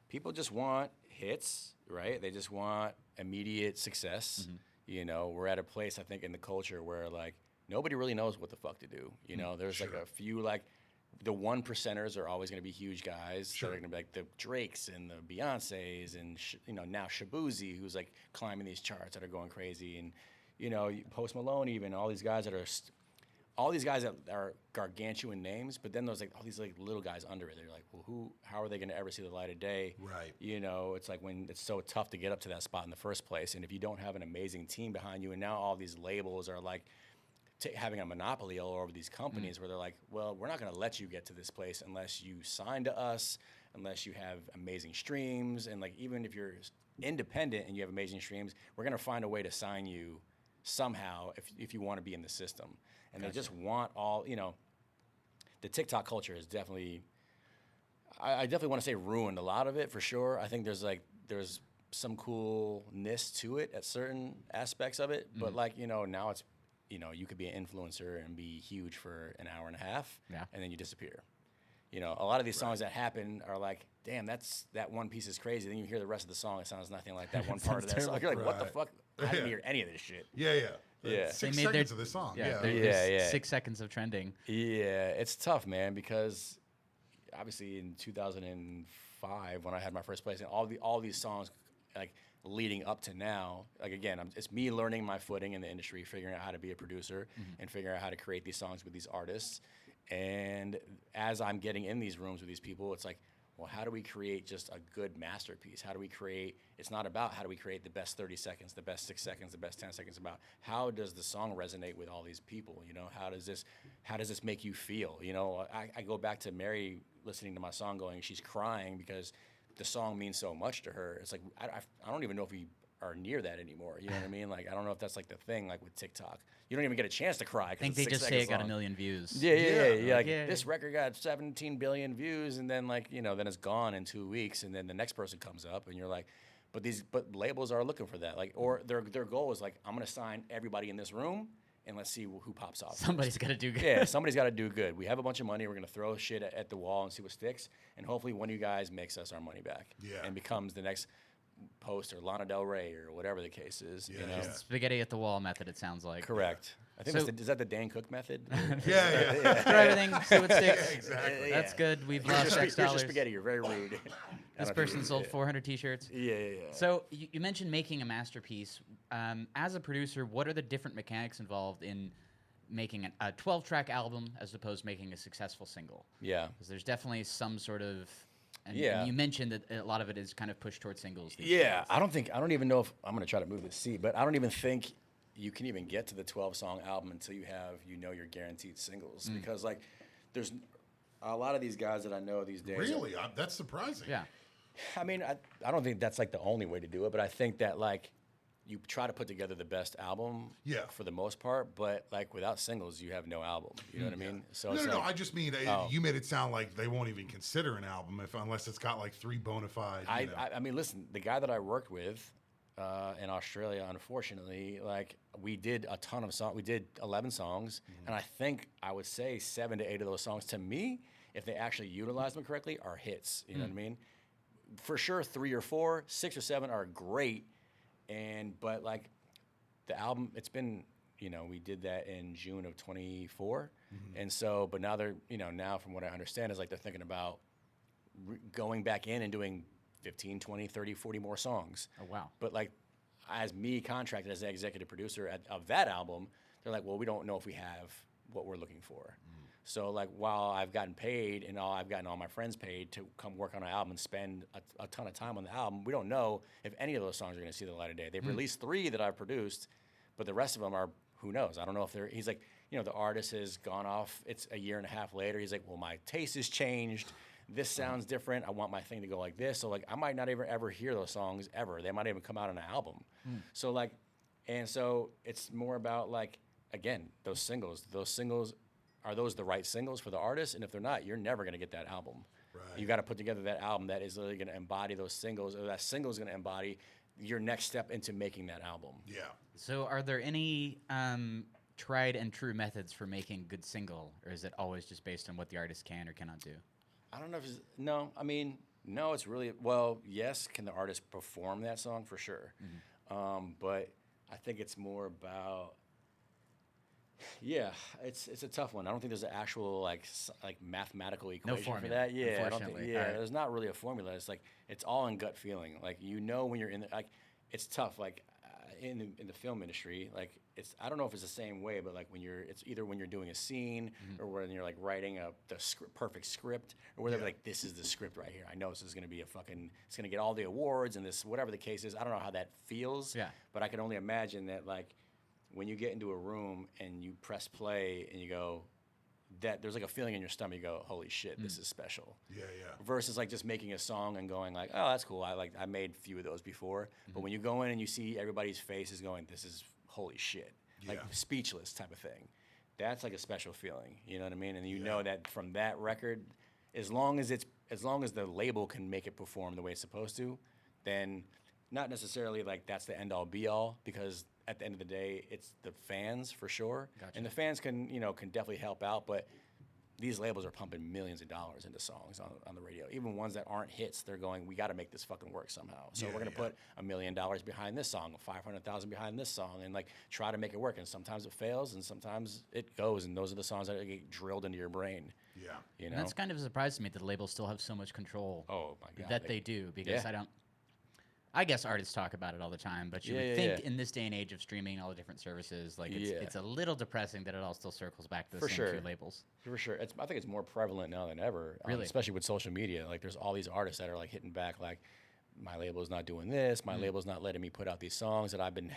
people just want hits, right? They just want immediate success. We're at a place, I think, in the culture where, like, nobody really knows what the fuck to do. There's like a few, like, the 1%ers are always going to be huge guys. Sure. They're going to be like the Drakes and the Beyoncés and, now Shabuzi, who's like climbing these charts that are going crazy. And, Post Malone, even all these guys that are gargantuan names, but then there's like all these like little guys under it. They're like, well, how are they going to ever see the light of day? Right. It's like when it's so tough to get up to that spot in the first place. And if you don't have an amazing team behind you, and now all these labels are like having a monopoly all over these companies where they're like, well, we're not going to let you get to this place unless you sign to us, unless you have amazing streams. And like, even if you're independent and you have amazing streams, we're going to find a way to sign you somehow if you want to be in the system. And they just want all, the TikTok culture is definitely, I definitely want to say ruined a lot of it for sure. I think there's some coolness to it at certain aspects of it. But like, now it's, you could be an influencer and be huge for an hour and a half and then you disappear. A lot of these songs that happen are like, damn, that one piece is crazy. Then you hear the rest of the song, it sounds nothing like that one part of that song. You're like, what the fuck? I didn't hear any of this shit. Yeah. Yeah. 6 seconds of the song. Yeah. 6 seconds of trending. Yeah, it's tough, man, because obviously in 2005 when I had my first place, and all these songs like leading up to now, like again, it's me learning my footing in the industry, figuring out how to be a producer and figuring out how to create these songs with these artists. And as I'm getting in these rooms with these people, it's like, well, how do we create just a good masterpiece? How do we create, it's not about how do we create the best 30 seconds, the best 6 seconds, the best 10 seconds, about how does the song resonate with all these people? How does this make you feel? I go back to Mary listening to my song going, she's crying because the song means so much to her. It's like, I don't even know if we are near that anymore. You know what I mean? Like, I don't know if that's like the thing, like with TikTok. You don't even get a chance to cry. I think they just say it got 1 million views. Yeah. Like, this record got 17 billion views, and then like, then it's gone in 2 weeks, and then the next person comes up, and you're like, but labels are looking for that. Like, or their goal is like, I'm gonna sign everybody in this room, and let's see who pops off. Somebody's got to do good. Yeah, somebody's got to do good. We have a bunch of money. We're going to throw shit at the wall and see what sticks. And hopefully one of you guys makes us our money back and becomes the next Post or Lana Del Rey or whatever the case is. Spaghetti at the wall method, it sounds like. Correct. I think is that the Dan Cook method? Yeah. Throw everything, see what sticks. Exactly. That's good. We've lost X Here's dollars. your spaghetti. You're very rude. This person sold 400 T-shirts. Yeah. So you mentioned making a masterpiece. As a producer, what are the different mechanics involved in making a 12-track album as opposed to making a successful single? Yeah. Because there's definitely some sort of... And you mentioned that a lot of it is kind of pushed towards singles. Yeah. I don't even know if... I'm going to try to move the seat, but I don't even think you can even get to the 12-song album until you have, your guaranteed singles. Because, like, there's a lot of these guys that I know these days... Really? That's surprising. Yeah. I mean, I don't think that's, like, the only way to do it, but I think that, like... You try to put together the best album for the most part, but like without singles, you have no album. You know what I mean? So no. I just mean you made it sound like they won't even consider an album unless it's got like 3 bona fide. I mean, listen, the guy that I worked with in Australia, unfortunately, like we did a ton of songs. We did 11 songs, and I think I would say 7 to 8 of those songs to me if they actually utilize them correctly, are hits. You know what I mean? For sure, 3 or 4, 6 or 7 are great, but like the album, it's been, you know, we did that in June of 24, and so, but now they're, you know, now from what I understand is like they're thinking about going back in and doing 15, 20, 30, 40 more songs. Oh, wow. But like, as me contracted as the executive producer of that album, they're like, well, we don't know if we have what we're looking for. So like, while I've gotten paid and I've gotten all my friends paid to come work on an album and spend a ton of time on the album, we don't know if any of those songs are going to see the light of day. They've released 3 that I've produced, but the rest of them are, who knows? I don't know if they're, he's like, you know, the artist has gone off, it's a year and a half later, he's like, well, my taste has changed. This sounds different. I want my thing to go like this. So like, I might not ever hear those songs ever. They might even come out on an album. So like, and so it's more about like, again, those singles, are those the right singles for the artist? And if they're not, you're never going to get that album. Right. You got to put together that album that is literally going to embody those singles, or that single is going to embody your next step into making that album. Yeah. So are there any tried and true methods for making good single, or is it always just based on what the artist can or cannot do? I don't know if it's, no, I mean, no, it's really, well, yes, can the artist perform that song? For sure. But I think it's more about, yeah, it's a tough one. I don't think there's an actual like mathematical equation for that. Yeah, I don't think, there's not really a formula. It's like, it's all in gut feeling. Like, you know, when you're in the, like, it's tough. Like in the film industry, like I don't know if it's the same way, but like it's either when you're doing a scene or when you're like writing the perfect script, or whether like, this is the script right here. I know this is going to be it's going to get all the awards and this, whatever the case is. I don't know how that feels. Yeah. But I can only imagine that like, when you get into a room and you press play and you go, that there's like a feeling in your stomach, you go, holy shit, this is special. Yeah, yeah. Versus like just making a song and going like, oh, that's cool. I made a few of those before. But when you go in and you see everybody's face is going, this is holy shit. Like speechless type of thing. That's like a special feeling. You know what I mean? And you know that from that record, as long as the label can make it perform the way it's supposed to, then not necessarily like that's the end all be all, because at the end of the day, it's the fans for sure. Gotcha. And the fans can definitely help out, but these labels are pumping millions of dollars into songs on the radio. Even ones that aren't hits, they're going, we got to make this fucking work somehow. So we're going to put $1 million behind this song, $500,000 behind this song, and like try to make it work. And sometimes it fails, and sometimes it goes. And those are the songs that get drilled into your brain. Yeah, you know. And that's kind of a surprise to me that the labels still have so much control. Oh my God, that they do, because I guess artists talk about it all the time, but you would think in this day and age of streaming, all the different services, like it's a little depressing that it all still circles back to the same few labels. For sure. I think it's more prevalent now than ever, really? Especially with social media. Like, there's all these artists that are like hitting back like, my label's not doing this, my label's not letting me put out these songs that I've been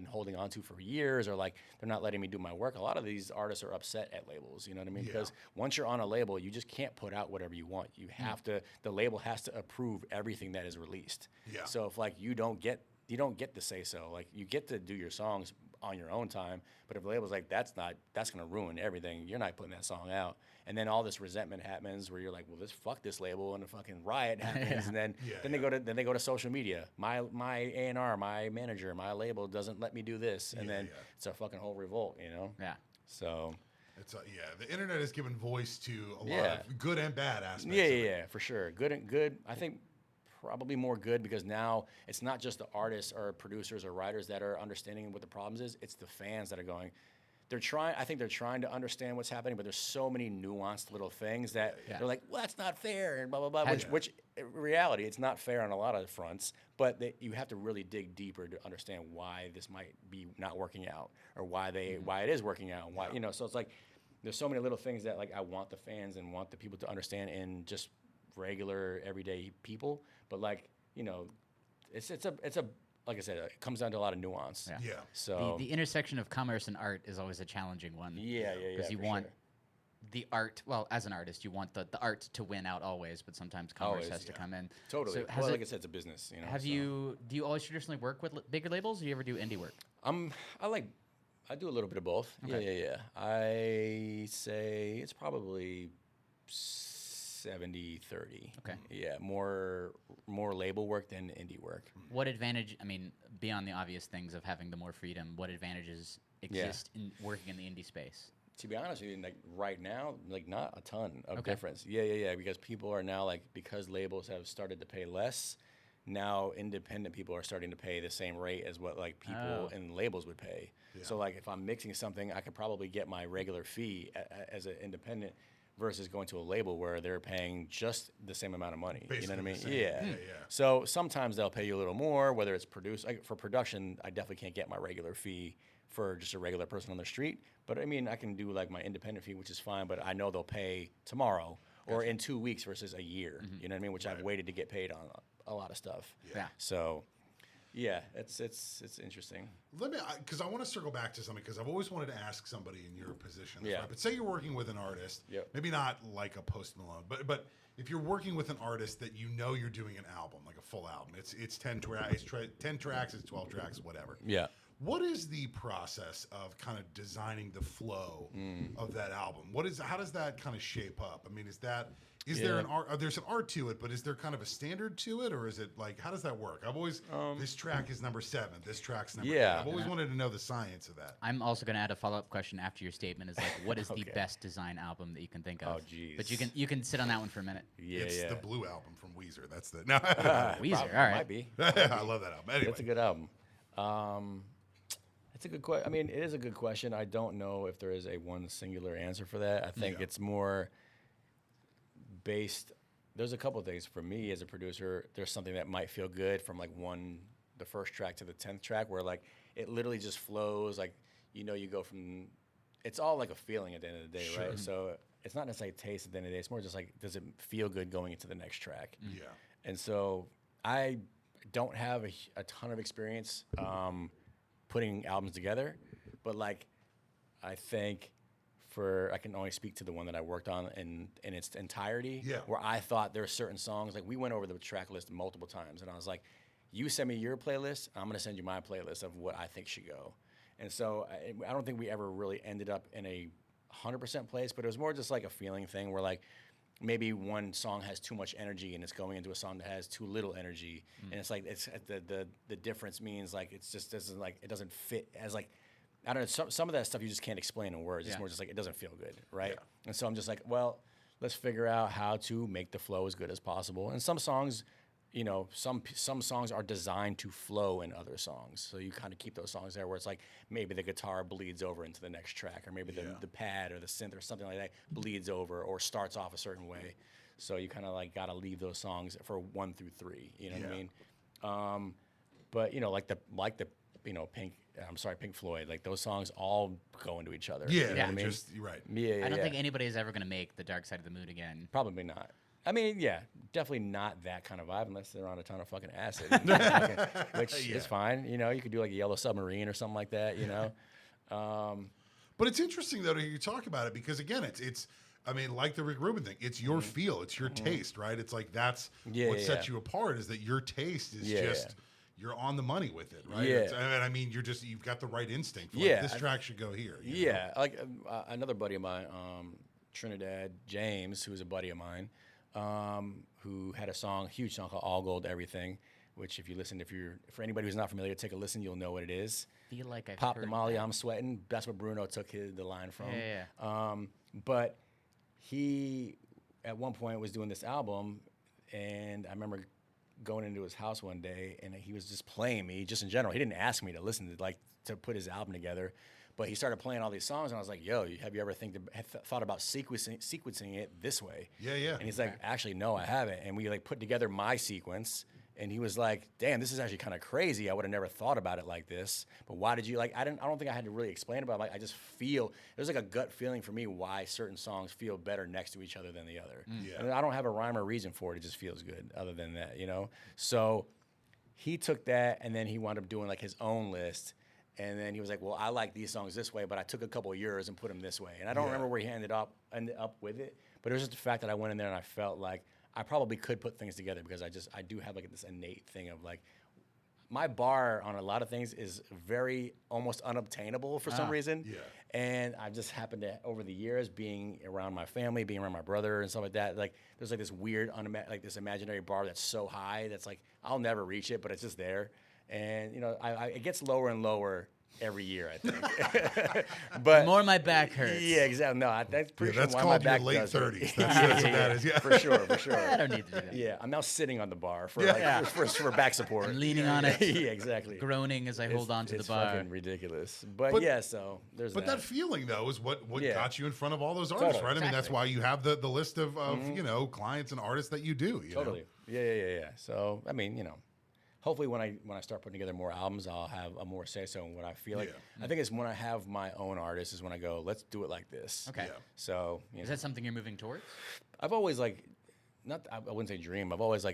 holding on to for years, or like they're not letting me do my work. A lot of these artists are upset at labels, you know what I mean? Because once you're on a label, you just can't put out whatever you want. You have to, the label has to approve everything that is released. Yeah. So if like you don't get to say so, like you get to do your songs on your own time, but if the label's like, that's gonna ruin everything, you're not putting that song out. And then all this resentment happens where you're like, well, fuck this label, and a fucking riot happens. And then they go to social media. My A&R, my manager, my label doesn't let me do this, and then it's a fucking whole revolt, you know? Yeah. So it's the internet has given voice to a lot of good and bad aspects. Yeah, for sure. Good. I think probably more good, because now it's not just the artists or producers or writers that are understanding what the problems is. It's the fans that are going. I think they're trying to understand what's happening, but there's so many nuanced little things that they're like, well, that's not fair, and blah, blah, blah, which in reality, it's not fair on a lot of fronts, but you have to really dig deeper to understand why this might be not working out, or why it is working out, and why, so it's like, there's so many little things that like I want the fans and want the people to understand in just regular everyday people, but like, it's a like I said, it comes down to a lot of nuance. Yeah. So the intersection of commerce and art is always a challenging one. Yeah. Because you want the art. Well, as an artist, you want the art to win out always, but sometimes commerce has to come in. Totally. So like I said, it's a business. Do you always traditionally work with bigger labels, or do you ever do indie work? I do a little bit of both. Okay. Yeah. I say it's probably 70-30. Okay. Yeah, more label work than indie work. What advantage, beyond the obvious things of having the more freedom, what advantages exist in working in the indie space? To be honest with you, like right now, like not a ton of difference. Yeah. Because people are now like, because labels have started to pay less, now independent people are starting to pay the same rate as what like people in labels would pay. Yeah. So like if I'm mixing something, I could probably get my regular fee as an independent versus going to a label where they're paying just the same amount of money. Basically, you know what I mean? Yeah. So sometimes they'll pay you a little more, whether it's produced. Like for production, I definitely can't get my regular fee for just a regular person on the street. But I mean, I can do like my independent fee, which is fine, but I know they'll pay tomorrow or in 2 weeks versus a year. You know what I mean? Which I've waited to get paid on a lot of stuff. Yeah. So yeah, it's interesting. Let me, because I want to circle back to something, because I've always wanted to ask somebody in your position. Right? But say you're working with an artist, maybe not like a Post Malone, but if you're working with an artist that you know you're doing an album, like a full album, it's 10 tracks, it's 12 tracks, whatever. Yeah. What is the process of kind of designing the flow of that album? How does that kind of shape up? I mean, is there an art? There's an art to it, but is there kind of a standard to it, or is it like, how does that work? I've always this track is number 7, this track's number 8. I've always wanted to know the science of that. I'm also going to add a follow-up question after your statement. Is like, what is the best design album that you can think of? Oh, geez. But you can sit on that one for a minute. It's the Blue album from Weezer. That's the Weezer. All right, might be. I love that album. Anyway. It's a good album. It's a good question. I mean, it is a good question. I don't know if there is a one singular answer for that. I think it's more based. There's a couple of things for me as a producer. There's something that might feel good from like the first track to the 10th track, where like it literally just flows. Like, you know, you go from. It's all like a feeling at the end of the day, right? So it's not necessarily taste at the end of the day. It's more just like, does it feel good going into the next track? Yeah. And so I don't have a ton of experience putting albums together, but like I think I can only speak to the one that I worked on in its entirety, where I thought there were certain songs, like we went over the track list multiple times, and I was like, you send me your playlist, I'm gonna send you my playlist of what I think should go. And so I don't think we ever really ended up in a 100% place, but it was more just like a feeling thing where like maybe one song has too much energy and it's going into a song that has too little energy, and it's like the difference means like it doesn't fit as like, I don't know, some of that stuff you just can't explain in words. It's more just like it doesn't feel good, right? And so I'm just like, well, let's figure out how to make the flow as good as possible. And some songs, you know, some songs are designed to flow in other songs, so you kind of keep those songs there where it's like maybe the guitar bleeds over into the next track, or maybe the pad or the synth or something like that bleeds over or starts off a certain way. So you kind of like got to leave those songs for 1 through 3. You know what I mean? But you know, like the you know, Pink Floyd, like those songs all go into each other. Yeah, you know what I mean? You're right. I don't think anybody is ever going to make the Dark Side of the Moon again. Probably not. I mean, definitely not that kind of vibe unless they're on a ton of fucking acid, which is fine. You know, you could do like a Yellow Submarine or something like that, you know. But it's interesting, though, to hear you talk about it, because, again, it's I mean, like the Rick Rubin thing, it's your feel, it's your taste, right? It's like that's what sets you apart, is that your taste is just... You're on the money with it, right? Yeah. I mean, you've got the right instinct. Like, this track should go here. You know? Like another buddy of mine, Trinidad James, who's a buddy of mine, who had a huge song called "All Gold Everything," which for anybody who's not familiar, take a listen, you'll know what it is. Feel like I Pop the Molly, I'm sweating. That's what Bruno took the line from. But he at one point was doing this album, and I remember going into his house one day, and he was just playing me, just in general. He didn't ask me to listen to put his album together, but he started playing all these songs, and I was like, "Yo, have you ever thought about sequencing it this way?" Yeah. And he's like, "Actually, no, I haven't." And we like put together my sequence, and he was like, "Damn, this is actually kind of crazy. I would have never thought about it like this. But why did you like?" I don't think I had to really explain about it. Like, I just feel there's like a gut feeling for me why certain songs feel better next to each other than the other. And I don't have a rhyme or reason for it. It just feels good. Other than that, you know. So he took that, and then he wound up doing like his own list. And then he was like, "Well, I like these songs this way, but I took a couple of yours and put them this way." And I don't remember where he ended up with it, but it was just the fact that I went in there and I felt like I probably could put things together, because I do have like this innate thing of like, my bar on a lot of things is very almost unobtainable for some reason. Yeah. And I've just happened to, over the years, being around my family, being around my brother and stuff like that, like there's like this weird, like this imaginary bar that's so high that's like, I'll never reach it, but it's just there. And, you know, it gets lower and lower every year, I think. But the more my back hurts. Yeah, exactly. No, that's pretty sure that's why called my back your late does hurt. 30s. That's what that is. Yeah, for sure. I don't need to do that. Yeah, I'm now sitting on the bar for for back support. I'm leaning on it. Yeah, exactly. Groaning as I hold on to the bar. It's fucking ridiculous. But yeah, so there's But that. that feeling though is what got you in front of all those artists, right? I mean, that's why you have the list of clients and artists that you do. You know? Yeah. So I mean, hopefully when I start putting together more albums, I'll have a more say so in what I feel like. I think it's when I have my own artists is when I go, let's do it like this. Okay. Yeah. So is that something you're moving towards? I've always I wouldn't say dream. I've always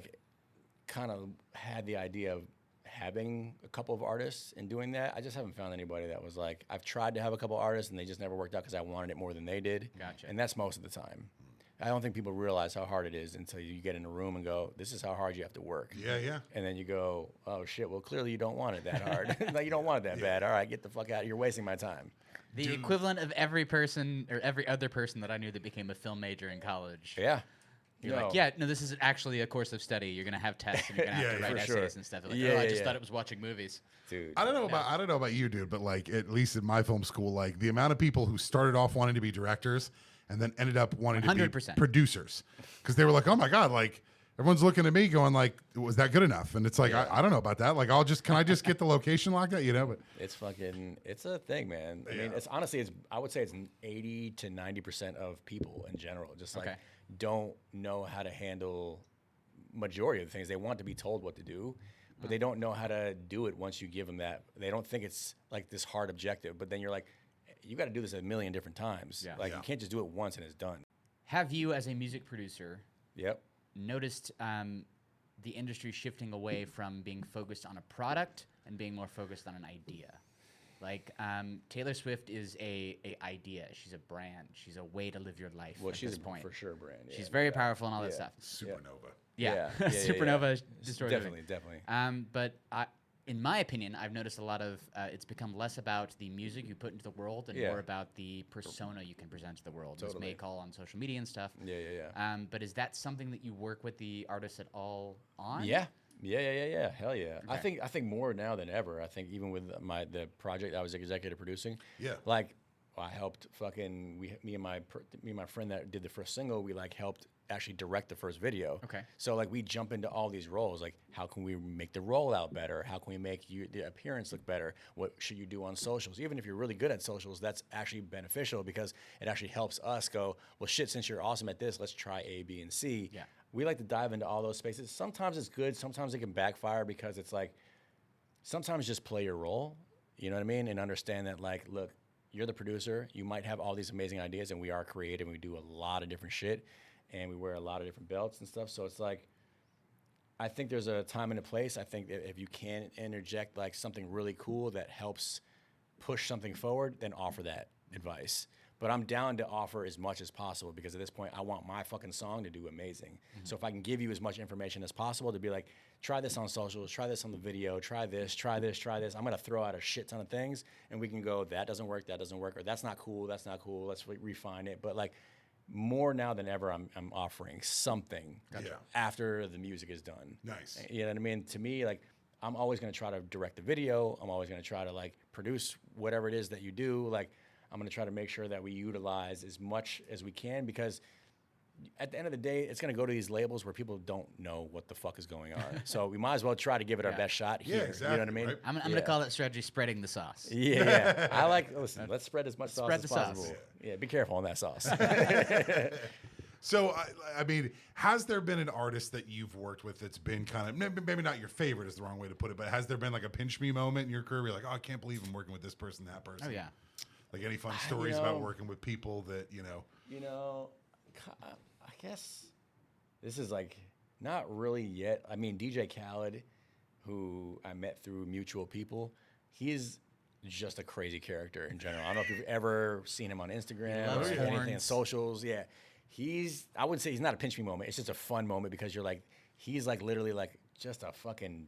kind of had the idea of having a couple of artists and doing that. I just haven't found anybody that was like, I've tried to have a couple artists and they just never worked out because I wanted it more than they did. Gotcha. And that's most of the time. I don't think people realize how hard it is until you get in a room and go, this is how hard you have to work. Yeah. And then you go, oh shit, well clearly you don't want it that hard. Like you don't want it that bad. All right, get the fuck out. You're wasting my time. The equivalent of every person or every other person that I knew that became a film major in college. Yeah. You're like, this is actually a course of study. You're gonna have tests and you're gonna have to write essays and stuff. Like, I just thought it was watching movies. Dude. I don't know about you, dude, but like at least in my film school, like the amount of people who started off wanting to be directors and then ended up wanting 100%. To be producers because they were like, oh my god, like everyone's looking at me going like, was that good enough? And it's like, I don't know about that. Like, can I just get the location locked out? But it's a thing, man. I mean, I would say it's 80 to 90% of people in general just don't know how to handle majority of the things. They want to be told what to do, but they don't know how to do it once you give them that. They don't think it's like this hard objective, but then you're like, you got to do this a million different times. You can't just do it once and it's done. Have you, as a music producer, Yep. noticed the industry shifting away from being focused on a product and being more focused on an idea? Like Taylor Swift is a idea. She's a brand. She's a way to live your life. Well, at she's this point. for sure a brand. She's very powerful and all that stuff. Supernova. Yeah. Supernova. Definitely. But in my opinion, I've noticed a lot of it's become less about the music you put into the world and more about the persona you can present to the world. This may call on social media and stuff. Yeah. But is that something that you work with the artists at all on? Yeah. Hell yeah. Okay. I think more now than ever. I think even with the project I was executive producing. Yeah. Like I helped me and my friend that did the first single, we helped actually direct the first video. Okay. So we jump into all these roles. Like how can we make the rollout better? How can we make the appearance look better? What should you do on socials? Even if you're really good at socials, that's actually beneficial because it actually helps us go, well shit, since you're awesome at this, let's try A, B, and C. Yeah. We like to dive into all those spaces. Sometimes it's good. Sometimes it can backfire because it's sometimes just play your role. You know what I mean? And understand that look, you're the producer. You might have all these amazing ideas, and we are creative. We do a lot of different shit, and we wear a lot of different belts and stuff. So it's I think there's a time and a place. I think that if you can interject something really cool that helps push something forward, then offer that advice. But I'm down to offer as much as possible because at this point, I want my fucking song to do amazing. Mm-hmm. So if I can give you as much information as possible to be try this on socials, try this on the video, try this. I'm going to throw out a shit ton of things and we can go, that doesn't work, or that's not cool, let's refine it. But more now than ever, I'm offering something after the music is done. Nice. You know what I mean? To me, I'm always going to try to direct the video. I'm always going to try to produce whatever it is that you do. I'm going to try to make sure that we utilize as much as we can because at the end of the day, it's going to go to these labels where people don't know what the fuck is going on. So we might as well try to give it our best shot here. Yeah, exactly. You know what I mean? Right? I'm going to call that strategy spreading the sauce. Yeah. Listen, let's spread as much sauce as possible. Yeah, be careful on that sauce. So, I mean, has there been an artist that you've worked with that's been kind of, maybe not your favorite is the wrong way to put it, but has there been a pinch me moment in your career where you're like, oh, I can't believe I'm working with this person, that person? Oh, yeah. Any fun stories about working with people that, I guess this is not really yet. I mean, DJ Khaled, who I met through mutual people, he's just a crazy character in general. I don't know if you've ever seen him on Instagram or anything on socials. Yeah. I wouldn't say he's not a pinch me moment. It's just a fun moment because you're he's literally just a fucking,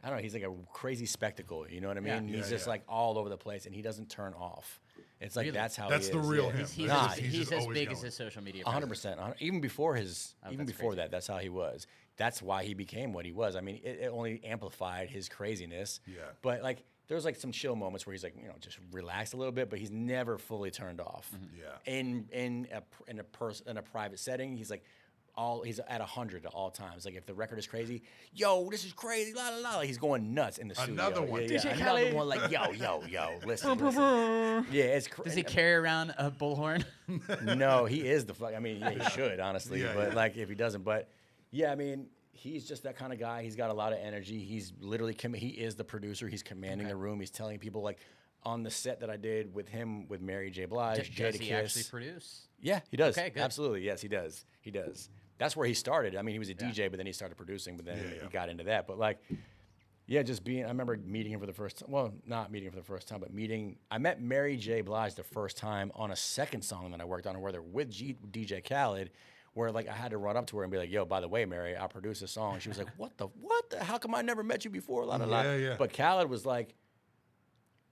I don't know, he's a crazy spectacle, you know what I mean? Yeah. He's just all over the place and he doesn't turn off. It's really? That's how that's he is. the real him. He's as big as his social media. 100%. Even before that, that's how he was. That's why he became what he was. I mean, it only amplified his craziness. Yeah. But there's like some chill moments where he's like, just relaxed a little bit, but he's never fully turned off. Yeah. In a private setting, he's like, he's at 100 at all times. Like if the record is crazy, yo, this is crazy, la la la. He's going nuts in the studio. Another one, another one. Like yo, listen. Yeah, it's crazy. Does he carry around a bullhorn? No, he is the fuck. I mean, he should honestly, but like if he doesn't, but yeah, I mean, he's just that kind of guy. He's got a lot of energy. He's literally he is the producer. He's commanding the room. He's telling people like. On the set that I did with him, with Mary J. Blige, does he actually produce? Yeah, he does. Okay, good. Absolutely, yes, he does. He does. That's where he started. I mean, he was a DJ, but then he started producing, but then he got into that. But like, just being, I remember meeting him for the first time. Well, not meeting him for the first time, but I met Mary J. Blige the first time on a second song that I worked on, where they're with DJ Khaled, where like I had to run up to her and be like, yo, by the way, Mary, I produced a song. And she was like, what the, how come I never met you before? La, la, la. Yeah. But Khaled was like,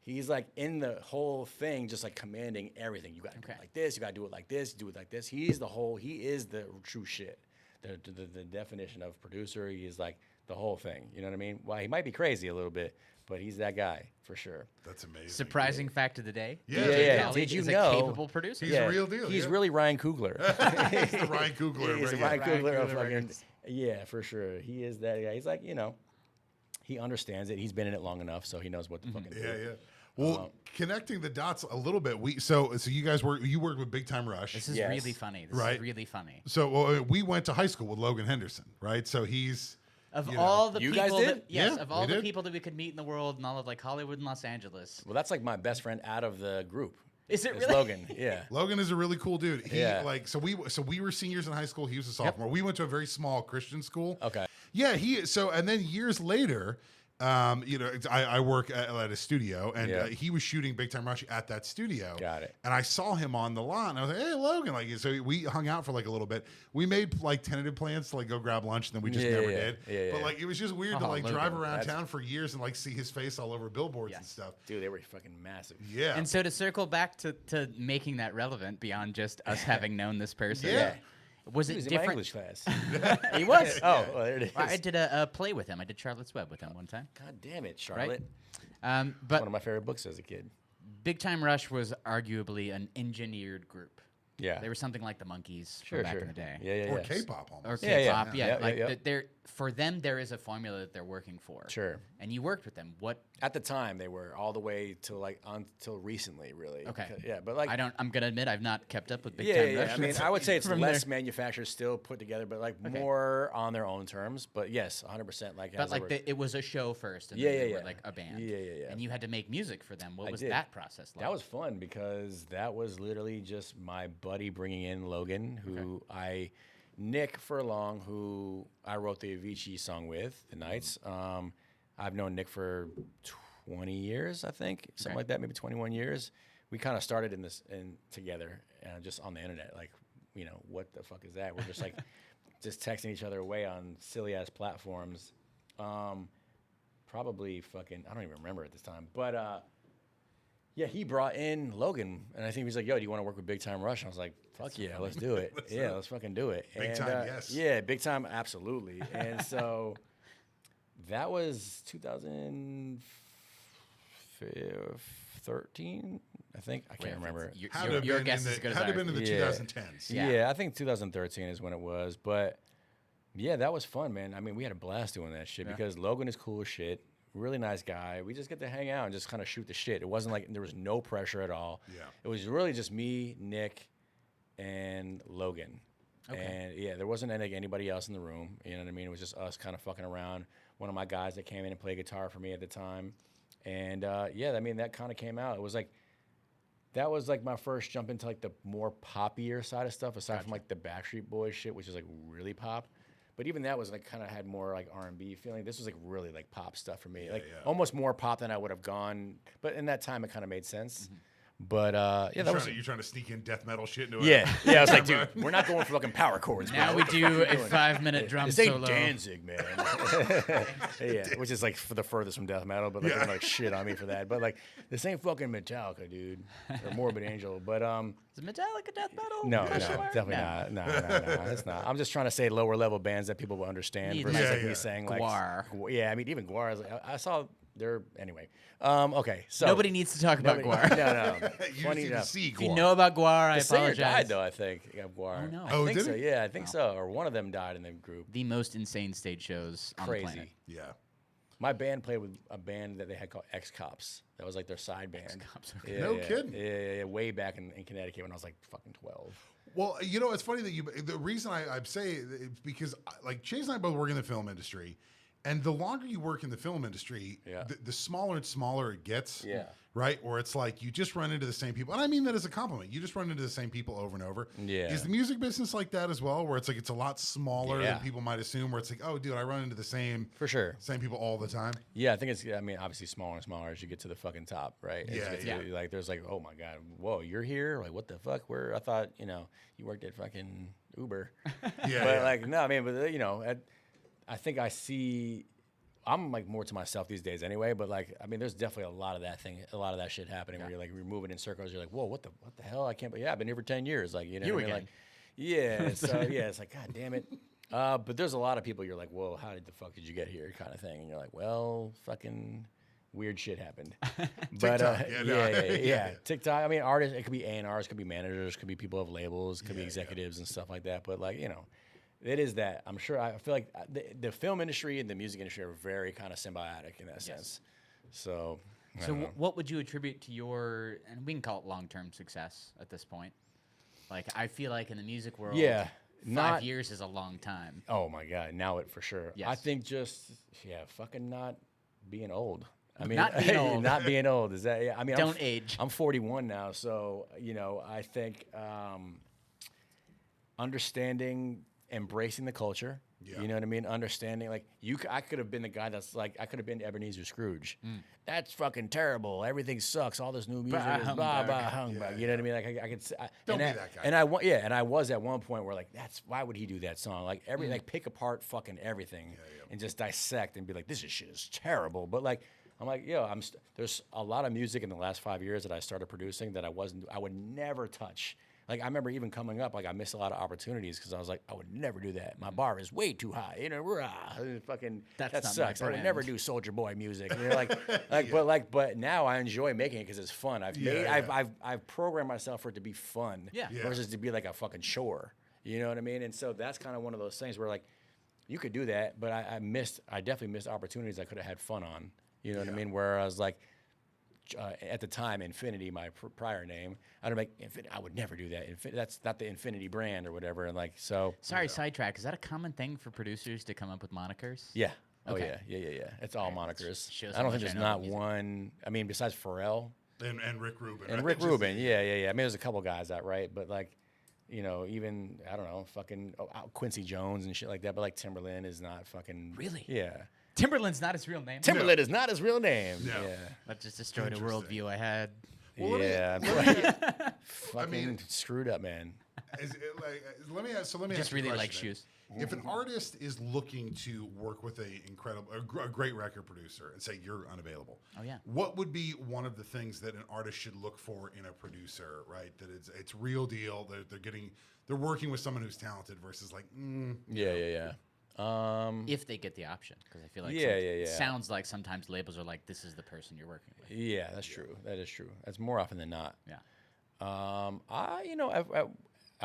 he's like in the whole thing, just like commanding everything. You got to do it like this. You got to do it like this. Do it like this. He is the true shit. The definition of producer. He is like the whole thing. You know what I mean? Well, he might be crazy a little bit, but he's that guy for sure. That's amazing. Surprising fact of the day. Yeah. Did you is know? A capable producer. He's a real deal. He's really Ryan Coogler. He's the Ryan Coogler. He's the Ryan Coogler of fucking. Yeah, for sure. He is that guy. He's like, he understands it. He's been in it long enough, so he knows what to fucking do. Yeah. Well, connecting the dots a little bit, so you guys worked with Big Time Rush. This is really funny. This is really funny. So we went to high school with Logan Henderson, right? So he's of all the you people guys that, did? of all the people that we could meet in the world and all of like Hollywood and Los Angeles. Well, that's like my best friend out of the group. Is it it's really? Logan? Yeah. Logan is a really cool dude. So we were seniors in high school. He was a sophomore. We went to a very small Christian school. Okay. Yeah. And then years later. I work at a studio, and he was shooting Big Time Rush at that studio. Got it. And I saw him on the lot, and I was like, "Hey, Logan!" Like, so we hung out for like a little bit. We made like tentative plans to like go grab lunch, and then we just never did. But like, it was just weird to like drive around town for years and like see his face all over billboards and stuff. Dude, they were fucking massive. Yeah. And so to circle back to making that relevant beyond just us having known this person. Yeah. Was it He was different? in my English class. He was. Oh, well, there it is. I did a play with him. I did Charlotte's Web with him one time. God damn it, Charlotte. But one of my favorite books as a kid. Big Time Rush was arguably an engineered group. Yeah. They were something like the Monkees from back in the day. Yeah. Or K-pop almost. Or K-pop, yeah. For them, there is a formula that they're working for. Sure. And you worked with them. What? At the time, they were all the way to like until recently, really. Okay. Yeah, but like I'm gonna admit I've not kept up with Big Time Rush. I mean, I would say it's From less manufacturers still put together, but like more on their own terms. But yes, 100%. Like, but like it was a show first, and then they were like a band. Yeah. And you had to make music for them. What was that process like? That was fun because that was literally just my buddy bringing in Logan, who Nick Furlong, who I wrote the Avicii song with, The Nights. I've known Nick for 20 years, I think, something like that, maybe 21 years. We kind of started together, just on the internet. Like, what the fuck is that? We're just like, just texting each other away on silly ass platforms. Probably fucking, I don't even remember at this time, but yeah, he brought in Logan, and I think he was like, yo, do you want to work with Big Time Rush? And I was like, fuck yeah, let's do it. Let's fucking do it. Big Time, yes. Yeah, Big Time, absolutely. And so that was 2013, I think. I can't remember. Your guess is as good as ours. Had to have been in the 2010s. Yeah, I think 2013 is when it was. But yeah, that was fun, man. I mean, we had a blast doing that shit because Logan is cool as shit. Really nice guy. We just get to hang out and just kind of shoot the shit. It wasn't like there was no pressure at all. Yeah. It was really just me, Nick, and Logan. And yeah, there wasn't anybody else in the room. You know what I mean? It was just us kind of fucking around. One of my guys that came in and played guitar for me at the time. And yeah, I mean, that kind of came out. It was like, that was like my first jump into like the more poppier side of stuff, aside from like the Backstreet Boys shit, which is like really pop. But even that was like kind of had more like R&B feeling. This was like really like pop stuff for me, almost more pop than I would have gone. But in that time, it kind of made sense. But yeah, you're trying to sneak in death metal shit into it. Yeah. I was like, dude, we're not going for fucking power chords. Now we do a 5-minute drum solo. This ain't Danzig, man. Which is like for the furthest from death metal, but like, they're like shit on me for that. But like, this ain't fucking Metallica, dude, or Morbid Angel. But is Metallica death metal? No, definitely not. No, it's not. I'm just trying to say lower level bands that people will understand versus like me saying like Gwar. Yeah, I mean even Gwar. I saw anyway. Okay, so nobody needs to talk about Guar. No. Funny enough. If you know about Guar, I apologize. The singer died, though. I think Guar. Oh no. I think so. Yeah, I think so. Or one of them died in the group. The most insane stage shows on the planet. Yeah. My band played with a band that they had called X-Cops. That was like their side band. X-Cops. Yeah, no kidding. Yeah, way back in Connecticut when I was like fucking 12. Well, it's funny that the reason I say it's because like Chase and I both work in the film industry, and the longer you work in the film industry, the smaller and smaller it gets. Yeah. Right? Or it's like you just run into the same people. And I mean that as a compliment. You just run into the same people over and over. Yeah. Is the music business like that as well? Where it's like it's a lot smaller than people might assume, where it's like, oh dude, I run into the same people all the time. Yeah, I think obviously smaller and smaller as you get to the fucking top, right? Like there's like, oh my God, whoa, you're here? Like what the fuck? I thought, you worked at fucking Uber. But like, no, I mean, but I think I see. I'm like more to myself these days anyway, but like, I mean, there's definitely a lot of that shit happening where you're like, you're moving in circles. You're like, whoa, what the hell? I can't, I've been here for 10 years. Like, you again. Like, yeah. So it's like, God damn it. But there's a lot of people you're like, whoa, how the fuck did you get here? Kind of thing. And you're like, well, fucking weird shit happened. But yeah. TikTok. I mean, artists, it could be A&Rs, could be managers, could be people of labels, could be executives and stuff like that. But like, it is that. I'm sure. I feel like the film industry and the music industry are very kind of symbiotic in that sense. So what would you attribute to your, and we can call it long-term success at this point? Like, I feel like in the music world, 5 years is a long time. Oh my God, now it for sure. Yes. I think just fucking not being old. I mean, not being old. Not being old. Is that? Yeah, I mean, don't age. I'm 41 now, so I think understanding. Embracing the culture, you know what I mean? Understanding, like I could have been the guy that's like, I could have been Ebenezer Scrooge. That's fucking terrible. Everything sucks. All this new music is blah blah humbug. You know what I mean? Like I could. Don't be that guy. And I was at one point where like, why would he do that song? Like like pick apart fucking everything and just dissect and be like, this shit is terrible. But like, I'm like, there's a lot of music in the last 5 years that I started producing that I would never touch. Like, I remember even coming up, like, I missed a lot of opportunities because I was like, I would never do that. My bar is way too high. That sucks. I would never do Soulja Boy music. But now I enjoy making it because it's fun. I've programmed myself for it to be fun versus to be like a fucking chore. You know what I mean? And so that's kind of one of those things where, like, you could do that, but I definitely missed opportunities I could have had fun on. You know what I mean? Where I was like, at the time, Infinity, my prior name, I would never do that. That's not the Infinity brand or whatever. And like, so. Sorry, sidetrack. Is that a common thing for producers to come up with monikers? Yeah. Okay. Oh yeah. It's all monikers. I don't think there's not one. I mean, besides Pharrell and Rick Rubin. And Rick Rubin. Yeah. I mean, there's a couple guys that write, but like, even I don't know, fucking Quincy Jones and shit like that. But like Timberland is not fucking. Really? Yeah. Timberland's not his real name. Timberland is not his real name. No. Yeah. That just destroyed a worldview I had. Well, fucking screwed up, man. Let me ask just you a really question, like shoes. If an artist is looking to work with a great record producer and say you're unavailable, what would be one of the things that an artist should look for in a producer, right? That it's real deal. They're working with someone who's talented versus like, if they get the option, because I feel like sounds like sometimes labels are like, this is the person you're working with. Yeah, that's true. That is true. That's more often than not. Yeah. I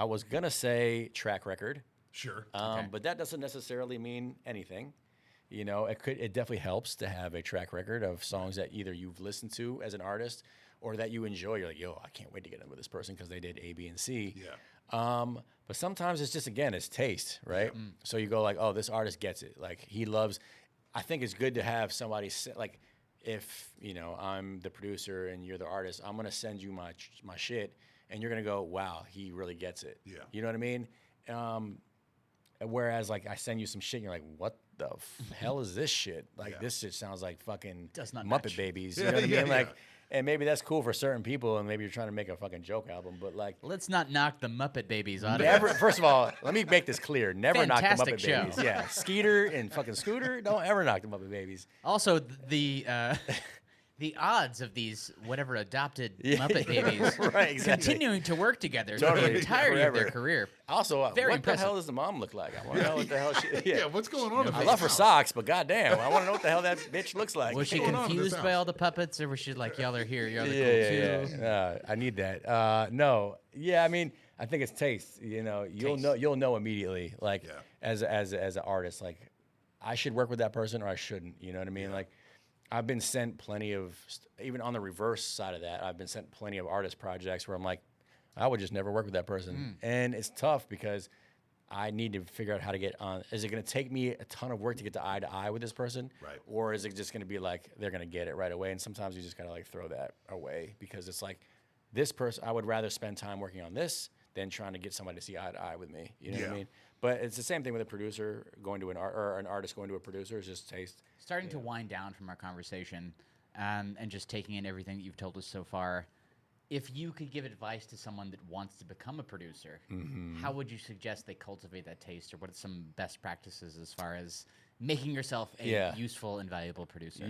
was gonna say track record. Sure. But that doesn't necessarily mean anything. It definitely helps to have a track record of songs that either you've listened to as an artist or that you enjoy. You're like, I can't wait to get in with this person because they did A, B, and C. Yeah. But sometimes it's just, again, it's taste, right? Yeah. So you go like, oh, this artist gets it. Like, he loves, I think it's good to have somebody, like, if, I'm the producer and you're the artist, I'm going to send you my shit, and you're going to go, wow, he really gets it. Yeah. You know what I mean? Whereas, like, I send you some shit, and you're like, what the hell is this shit? Like, this shit sounds like fucking Muppet match. Babies. You know what I mean? Like, and maybe that's cool for certain people, and maybe you're trying to make a fucking joke album, but like, let's not knock the Muppet Babies out of it. First of all, let me make this clear: never Fantastic knock the Muppet show. Babies. Yeah, Skeeter and fucking Scooter, don't ever knock the Muppet Babies. Also, the The odds of these whatever adopted Muppet babies continuing to work together for the entirety of their career. Also, what the hell does the mom look like? I want to know what the hell she... Yeah, what's going on? I love her socks, but goddamn, I want to know what the hell that bitch looks like. Was she confused by all the puppets, or was she like, y'all are here, y'all are cool too? Yeah. I need that. No. Yeah, I mean, I think it's taste. You know, you'll know immediately. Like, as an artist, like, I should work with that person or I shouldn't. You know what I mean? Like, I've been sent plenty of, even on the reverse side of that, I've been sent plenty of artist projects where I'm like, I would just never work with that person. And it's tough because I need to figure out how to get on. Is it going to take me a ton of work to get to eye with this person? Right. Or is it just going to be like, they're going to get it right away? And sometimes you just got to like throw that away because it's like, this person, I would rather spend time working on this than trying to get somebody to see eye to eye with me. You know what I mean? But it's the same thing with a producer going to an artist going to a producer. It's just taste. Starting to wind down from our conversation, and just taking in everything that you've told us so far. If you could give advice to someone that wants to become a producer, how would you suggest they cultivate that taste, or what are some best practices as far as making yourself a useful and valuable producer?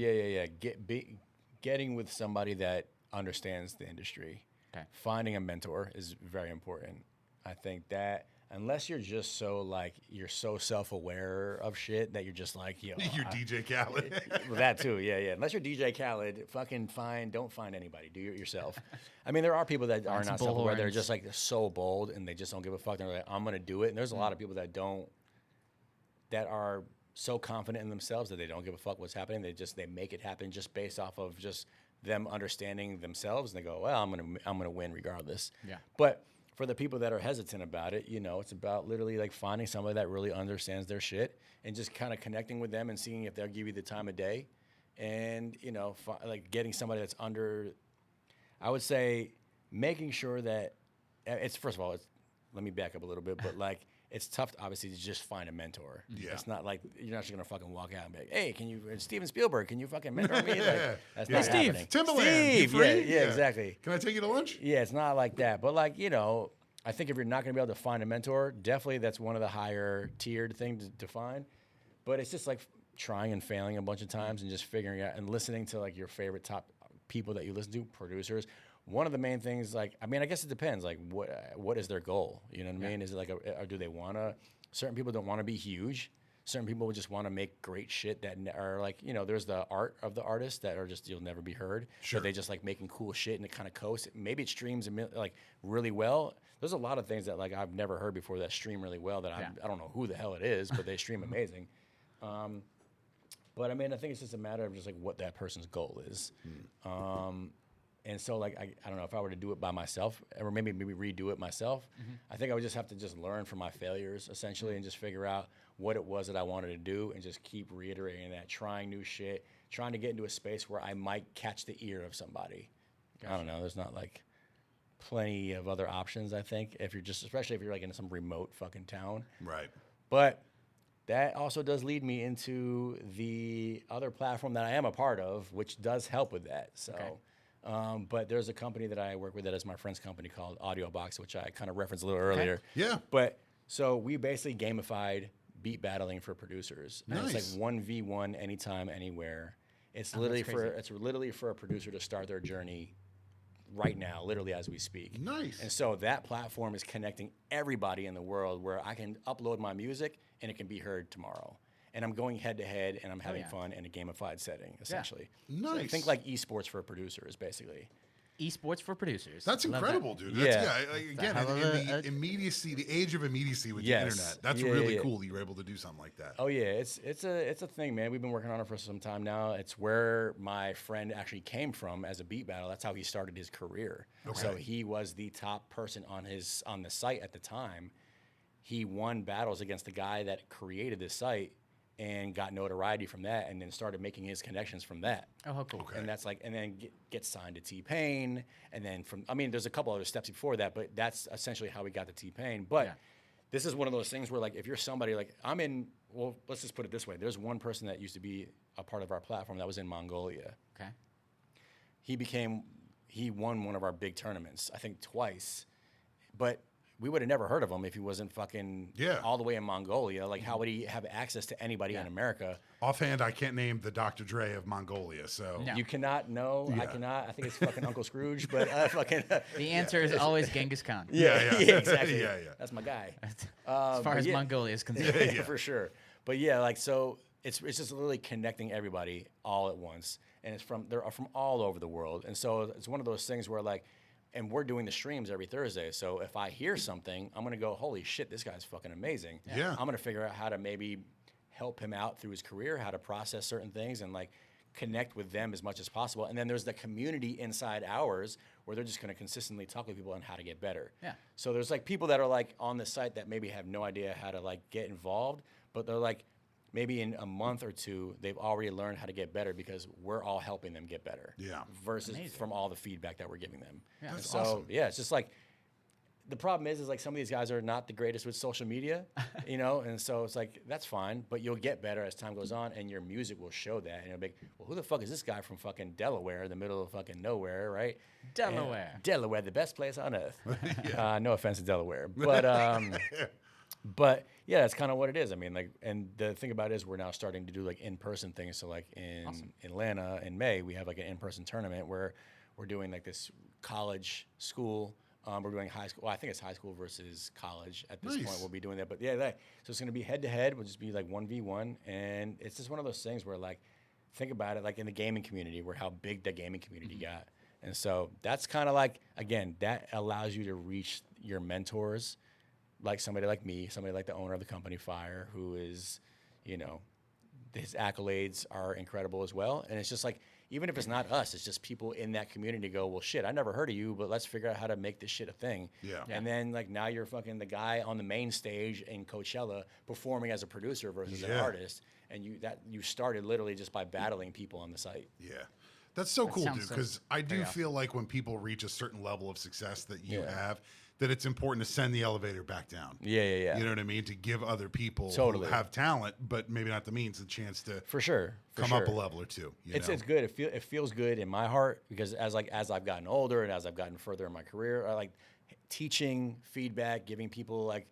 Getting with somebody that understands the industry. Okay. Finding a mentor is very important. I think that unless you're just so like you're so self-aware of shit that you're just like, yo, you're DJ Khaled. Well, that too, yeah. Unless you're DJ Khaled, don't find anybody. Do it yourself. I mean, there are people that are not self-aware. They're just like so bold and they just don't give a fuck. They're like, I'm gonna do it. And there's a lot of people that are so confident in themselves that they don't give a fuck what's happening. They make it happen just based off of just them understanding themselves. And they go, well, I'm gonna win regardless. Yeah. But for the people that are hesitant about it, you know, it's about literally like finding somebody that really understands their shit and just kind of connecting with them and seeing if they'll give you the time of day, and you know, like getting somebody that's under. I would say making sure that it's first of all, let me back up a little bit, but like it's tough, obviously, to just find a mentor. Yeah. It's not like you're not just gonna fucking walk out and be like, "Hey, Steven Spielberg, can you fucking mentor me?" Like, that's not happening. Timbaland, Steve, yeah, exactly. Can I take you to lunch? Yeah, it's not like that. But like, you know, I think if you're not gonna be able to find a mentor, definitely that's one of the higher tiered things to find. But it's just like trying and failing a bunch of times and just figuring out and listening to like your favorite top people that you listen to, producers. One of the main things, like, I mean, I guess it depends. Like, what is their goal? You know what I mean? Is it like, or do they want to? Certain people don't want to be huge. Certain people just want to make great shit that are like, you know, there's the art of the artist that are just you'll never be heard. Sure. But they just like making cool shit and it kind of coasts. Maybe it streams like really well. There's a lot of things that like I've never heard before that stream really well that I don't know who the hell it is, but they stream amazing. But I mean, I think it's just a matter of just like what that person's goal is. And so, like, I don't know if I were to do it by myself, or maybe redo it myself. I think I would just have to just learn from my failures, essentially, and just figure out what it was that I wanted to do, and just keep reiterating that, trying new shit, trying to get into a space where I might catch the ear of somebody. Gotcha. I don't know. There's not like plenty of other options. I think if you're just, especially if you're like in some remote fucking town, right? But that also does lead me into the other platform that I am a part of, which does help with that. So. Okay. But there's a company that I work with that is my friend's company called Audio Box, which I kind of referenced a little earlier. Yeah. But so we basically gamified beat battling for producers. Nice. And it's like 1v1 anytime, anywhere. It's literally for a producer to start their journey right now, literally as we speak. Nice. And so that platform is connecting everybody in the world where I can upload my music and it can be heard tomorrow. And I'm going head to head, and I'm having fun in a gamified setting, essentially. Yeah. Nice. So think like esports for producers, basically. Esports for producers. That's incredible, dude. That's, again, in the immediacy, the age of immediacy with the internet, that's really cool that you're able to do something like that. Oh yeah, it's a thing, man. We've been working on it for some time now. It's where my friend actually came from as a beat battle. That's how he started his career. Okay. So he was the top person on the site at the time. He won battles against the guy that created this site. And got notoriety from that, and then started making his connections from that. Oh, cool. Okay. And that's like, and then get signed to T-Pain, and then there's a couple other steps before that, but that's essentially how we got to T-Pain. But this is one of those things where, like, if you're somebody like well, let's just put it this way: there's one person that used to be a part of our platform that was in Mongolia. Okay. He won one of our big tournaments, I think twice, but we would have never heard of him if he wasn't fucking all the way in Mongolia. Like, how would he have access to anybody in America? Offhand, I can't name the Dr. Dre of Mongolia, so... No. You cannot know. I cannot. I think it's fucking Uncle Scrooge, but fucking... The answer is always Genghis Khan. Yeah, exactly. That's my guy. As far as Mongolia is concerned. For sure. But yeah, like, so it's just literally connecting everybody all at once. And they're from all over the world. And so it's one of those things where, like, and we're doing the streams every Thursday. So if I hear something, I'm going to go, holy shit, this guy's fucking amazing. Yeah. I'm going to figure out how to maybe help him out through his career, how to process certain things and like connect with them as much as possible. And then there's the community inside ours where they're just going to consistently talk with people on how to get better. Yeah. So there's like people that are like on the site that maybe have no idea how to like get involved, but they're like, maybe in a month or two, they've already learned how to get better because we're all helping them get better. Yeah. Versus from all the feedback that we're giving them. Yeah. That's so, awesome. yeah, it's just like, the problem is like some of these guys are not the greatest with social media, you know? And so it's like, that's fine, but you'll get better as time goes on and your music will show that. And you'll be like, well, who the fuck is this guy from fucking Delaware in the middle of fucking nowhere, right? Delaware. And Delaware, the best place on earth. No offense to Delaware. But yeah, that's kind of what it is. I mean, like, and the thing about it is we're now starting to do like in-person things. So like in Atlanta in May, we have like an in-person tournament where we're doing like this college school. We're doing high school. Well, I think it's high school versus college at this point. We'll be doing that. But yeah, so it's going to be head-to-head. We'll just be like 1v1. And it's just one of those things where like, think about it like in the gaming community where how big the gaming community got. And so that's kind of like, again, that allows you to reach your mentors, like somebody like me, somebody like the owner of the company, Fire, who is, you know, his accolades are incredible as well. And it's just like, even if it's not us, it's just people in that community go, well, shit, I never heard of you, but let's figure out how to make this shit a thing. Yeah. And then, like, now you're fucking the guy on the main stage in Coachella performing as a producer versus an artist. And you started literally just by battling people on the site. Yeah. That's so cool, dude, because so I do feel like when people reach a certain level of success that you have, that it's important to send the elevator back down. Yeah. You know what I mean? To give other people who have talent, but maybe not the means, a chance to come up a level or two. It's good. It feels good in my heart because as I've gotten older and as I've gotten further in my career, I like teaching, feedback, giving people like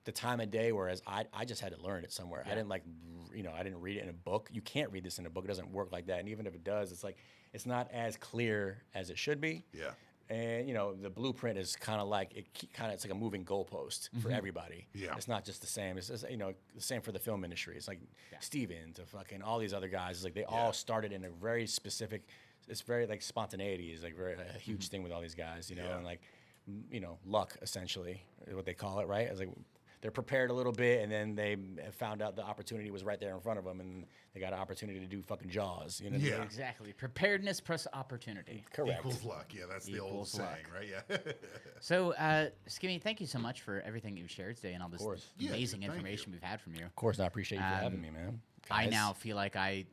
the time of day. Whereas I just had to learn it somewhere. I didn't I didn't read it in a book. You can't read this in a book. It doesn't work like that. And even if it does, it's like it's not as clear as it should be. Yeah. And the blueprint is kind of like it's like a moving goalpost for everybody. Yeah, it's not just the same. It's just, the same for the film industry. It's like Steven to fucking all these other guys. It's like they all started in a very specific. It's very like spontaneity is like a huge thing with all these guys. And like luck essentially is what they call it, right? It's like they're prepared a little bit, and then they found out the opportunity was right there in front of them, and they got an opportunity to do fucking Jaws. You know what I mean? Exactly. Preparedness plus opportunity. Correct. Equals luck. Yeah, that's the old saying, right? Yeah. So, Skimmy, thank you so much for everything you've shared today and all this amazing information we've had from you. Of course, I appreciate you for having me, man. I now feel like I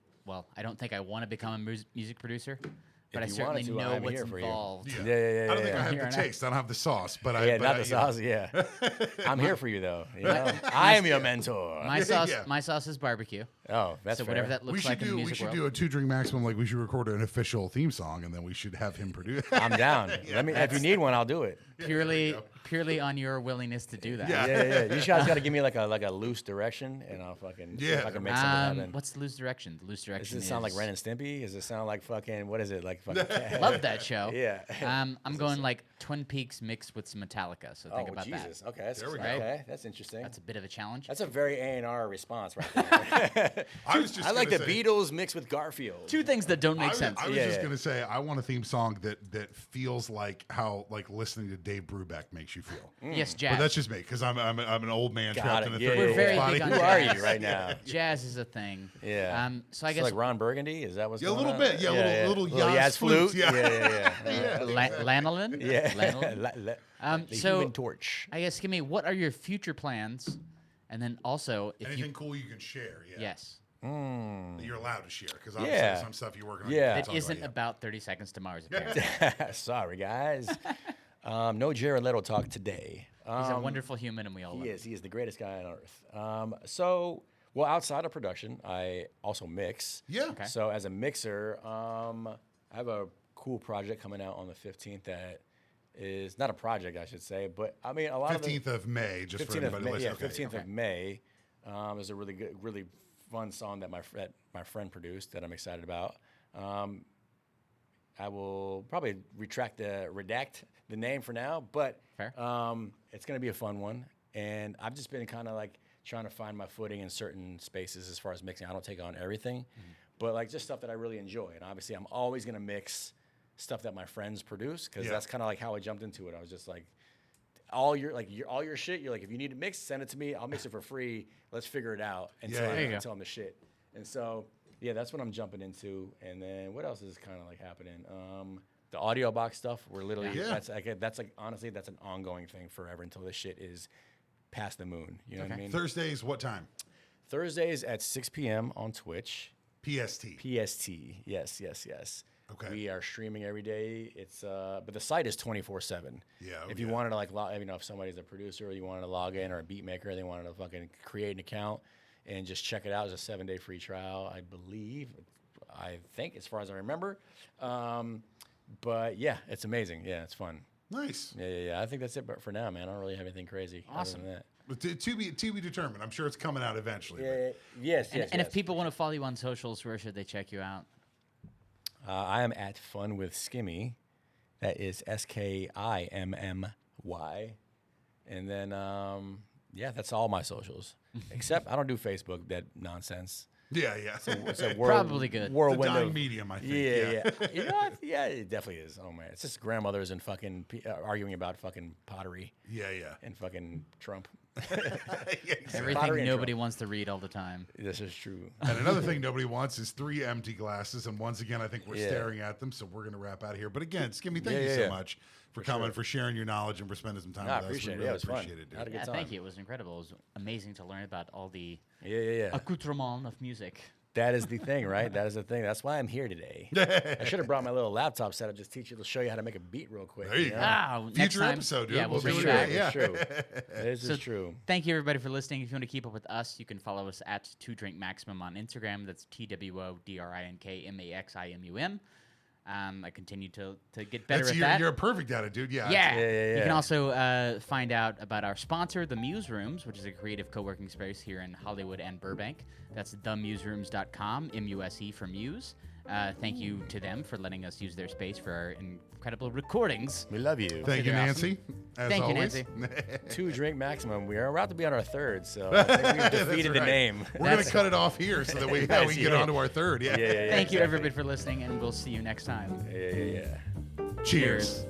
don't think I want to become a music producer. But I certainly know what's involved. Yeah. I don't think I have the taste. I don't have the sauce. But not the sauce. Yeah, I'm here for you though. I am your mentor. My sauce is barbecue. Oh, that's so fair. Whatever that looks like in the music world. We should do a 2 Drink Maximum. Like we should record an official theme song, and then we should have him produce. I'm down. If you need one, I'll do it. Purely on your willingness to do that. Yeah. You guys got to give me like a loose direction, and I'll fucking see if I can make something happen. What's the loose direction? The loose direction. Does it sound like Ren and Stimpy? Does it sound like fucking what is it like? Fucking Love that show. Yeah. I'm going like Twin Peaks mixed with some Metallica. So think about Jesus. that. Okay, that's there we go. Okay, that's interesting. That's a bit of a challenge. That's a very A&R response right there. I like the Beatles mixed with Garfield. 2 things that don't make sense. I was just gonna say I want a theme song that feels like how like listening to Dave Brubeck makes you feel. Yes, jazz. But that's just me because I'm an old man trapped in a 30-year-old body. Who are you right now? Jazz is a thing. Yeah. So I guess like Ron Burgundy. Is that what's going on? A little bit. Yeah, little Yaz flute. Yeah. Lanolin. Yeah. Lanolin. The So Human Torch. I guess, Skimmy, what are your future plans? And then also, if anything cool you can share. Yeah. Yes. That you're allowed to share because obviously some stuff you're working on. That isn't about 30 Seconds to Mars. Apparently. Sorry, guys. No Jared Leto talk today. He's a wonderful human, and we all love him. He is the greatest guy on earth. Outside of production, I also mix. Yeah. Okay. So as a mixer, I have a cool project coming out on the 15th that is not a project, I should say, but I mean a lot 15th of May, just 15th for anybody of May, listening. 15th of May is a really good, really fun song that my friend produced that I'm excited about. I will probably redact the name for now, but it's going to be a fun one. And I've just been kind of like trying to find my footing in certain spaces as far as mixing. I don't take on everything, but like just stuff that I really enjoy. And obviously, I'm always going to mix stuff that my friends produce because that's kind of like how I jumped into it. I was just like, all your shit. You're like, if you need it mixed, send it to me. I'll mix it for free. Let's figure it out until I'm the shit. And so. Yeah, that's what I'm jumping into. And then what else is kind of like happening? The audio box stuff. We're literally that's like honestly that's an ongoing thing forever until this shit is past the moon. You know what I mean? Thursdays, what time? Thursdays at 6 p.m. on Twitch. PST. Yes. Okay. We are streaming every day. It's but the site is 24/7. Yeah. If you wanted to like if somebody's a producer or you wanted to log in or a beat maker, they wanted to fucking create an account and just check it out. It's a 7-day free trial, I think, as far as I remember. But yeah, it's amazing. Yeah, it's fun. Nice. Yeah. I think that's it. But for now, man, I don't really have anything crazy. Awesome. Other than that. But to be determined. I'm sure it's coming out eventually. Yes. And if people want to follow you on socials, where should they check you out? I am at Fun with Skimmy. That is Skimmy. And then, that's all my socials. Except I don't do Facebook, that nonsense. Yeah. It's a probably good. It's a dying medium, I think. Yeah. You know what? Yeah, it definitely is. Oh, man. It's just grandmothers and fucking arguing about fucking pottery. Yeah. And fucking Trump. Everything nobody wants to read all the time. This is true. And another thing nobody wants is 3 empty glasses. And once again, I think we're staring at them. So we're going to wrap out of here. But again, Skimmy, thank you so much for coming, for sharing your knowledge, and for spending some time with us. I appreciate it. Really it was appreciate fun. it, Had a good time. Thank you. It was incredible. It was amazing to learn about all the accoutrement of music. That is the thing, right? That is the thing. That's why I'm here today. I should have brought my little laptop set up, just show you how to make a beat real quick. There you go. Future episode, dude. Yeah, we'll bring do you back. It's true. This is true. Thank you, everybody, for listening. If you want to keep up with us, you can follow us at TwoDrinkMaximum on Instagram. That's TWODRINKMAXIMUM. I continue to get better at that. You're perfect at it, dude. Yeah. You can also find out about our sponsor, The Muse Rooms, which is a creative co-working space here in Hollywood and Burbank. That's themuserooms.com, M-U-S-E for Muse. Thank you to them for letting us use their space for our incredible recordings. We love you. Thank you, Nancy. Awesome. Thank you, Nancy. TwoDrinkMaximum. We are about to be on our third, so I think we've defeated the name. We're going to cut it off here so that we can get on to our third. Thank you, everybody, for listening, and we'll see you next time. Yeah. Cheers.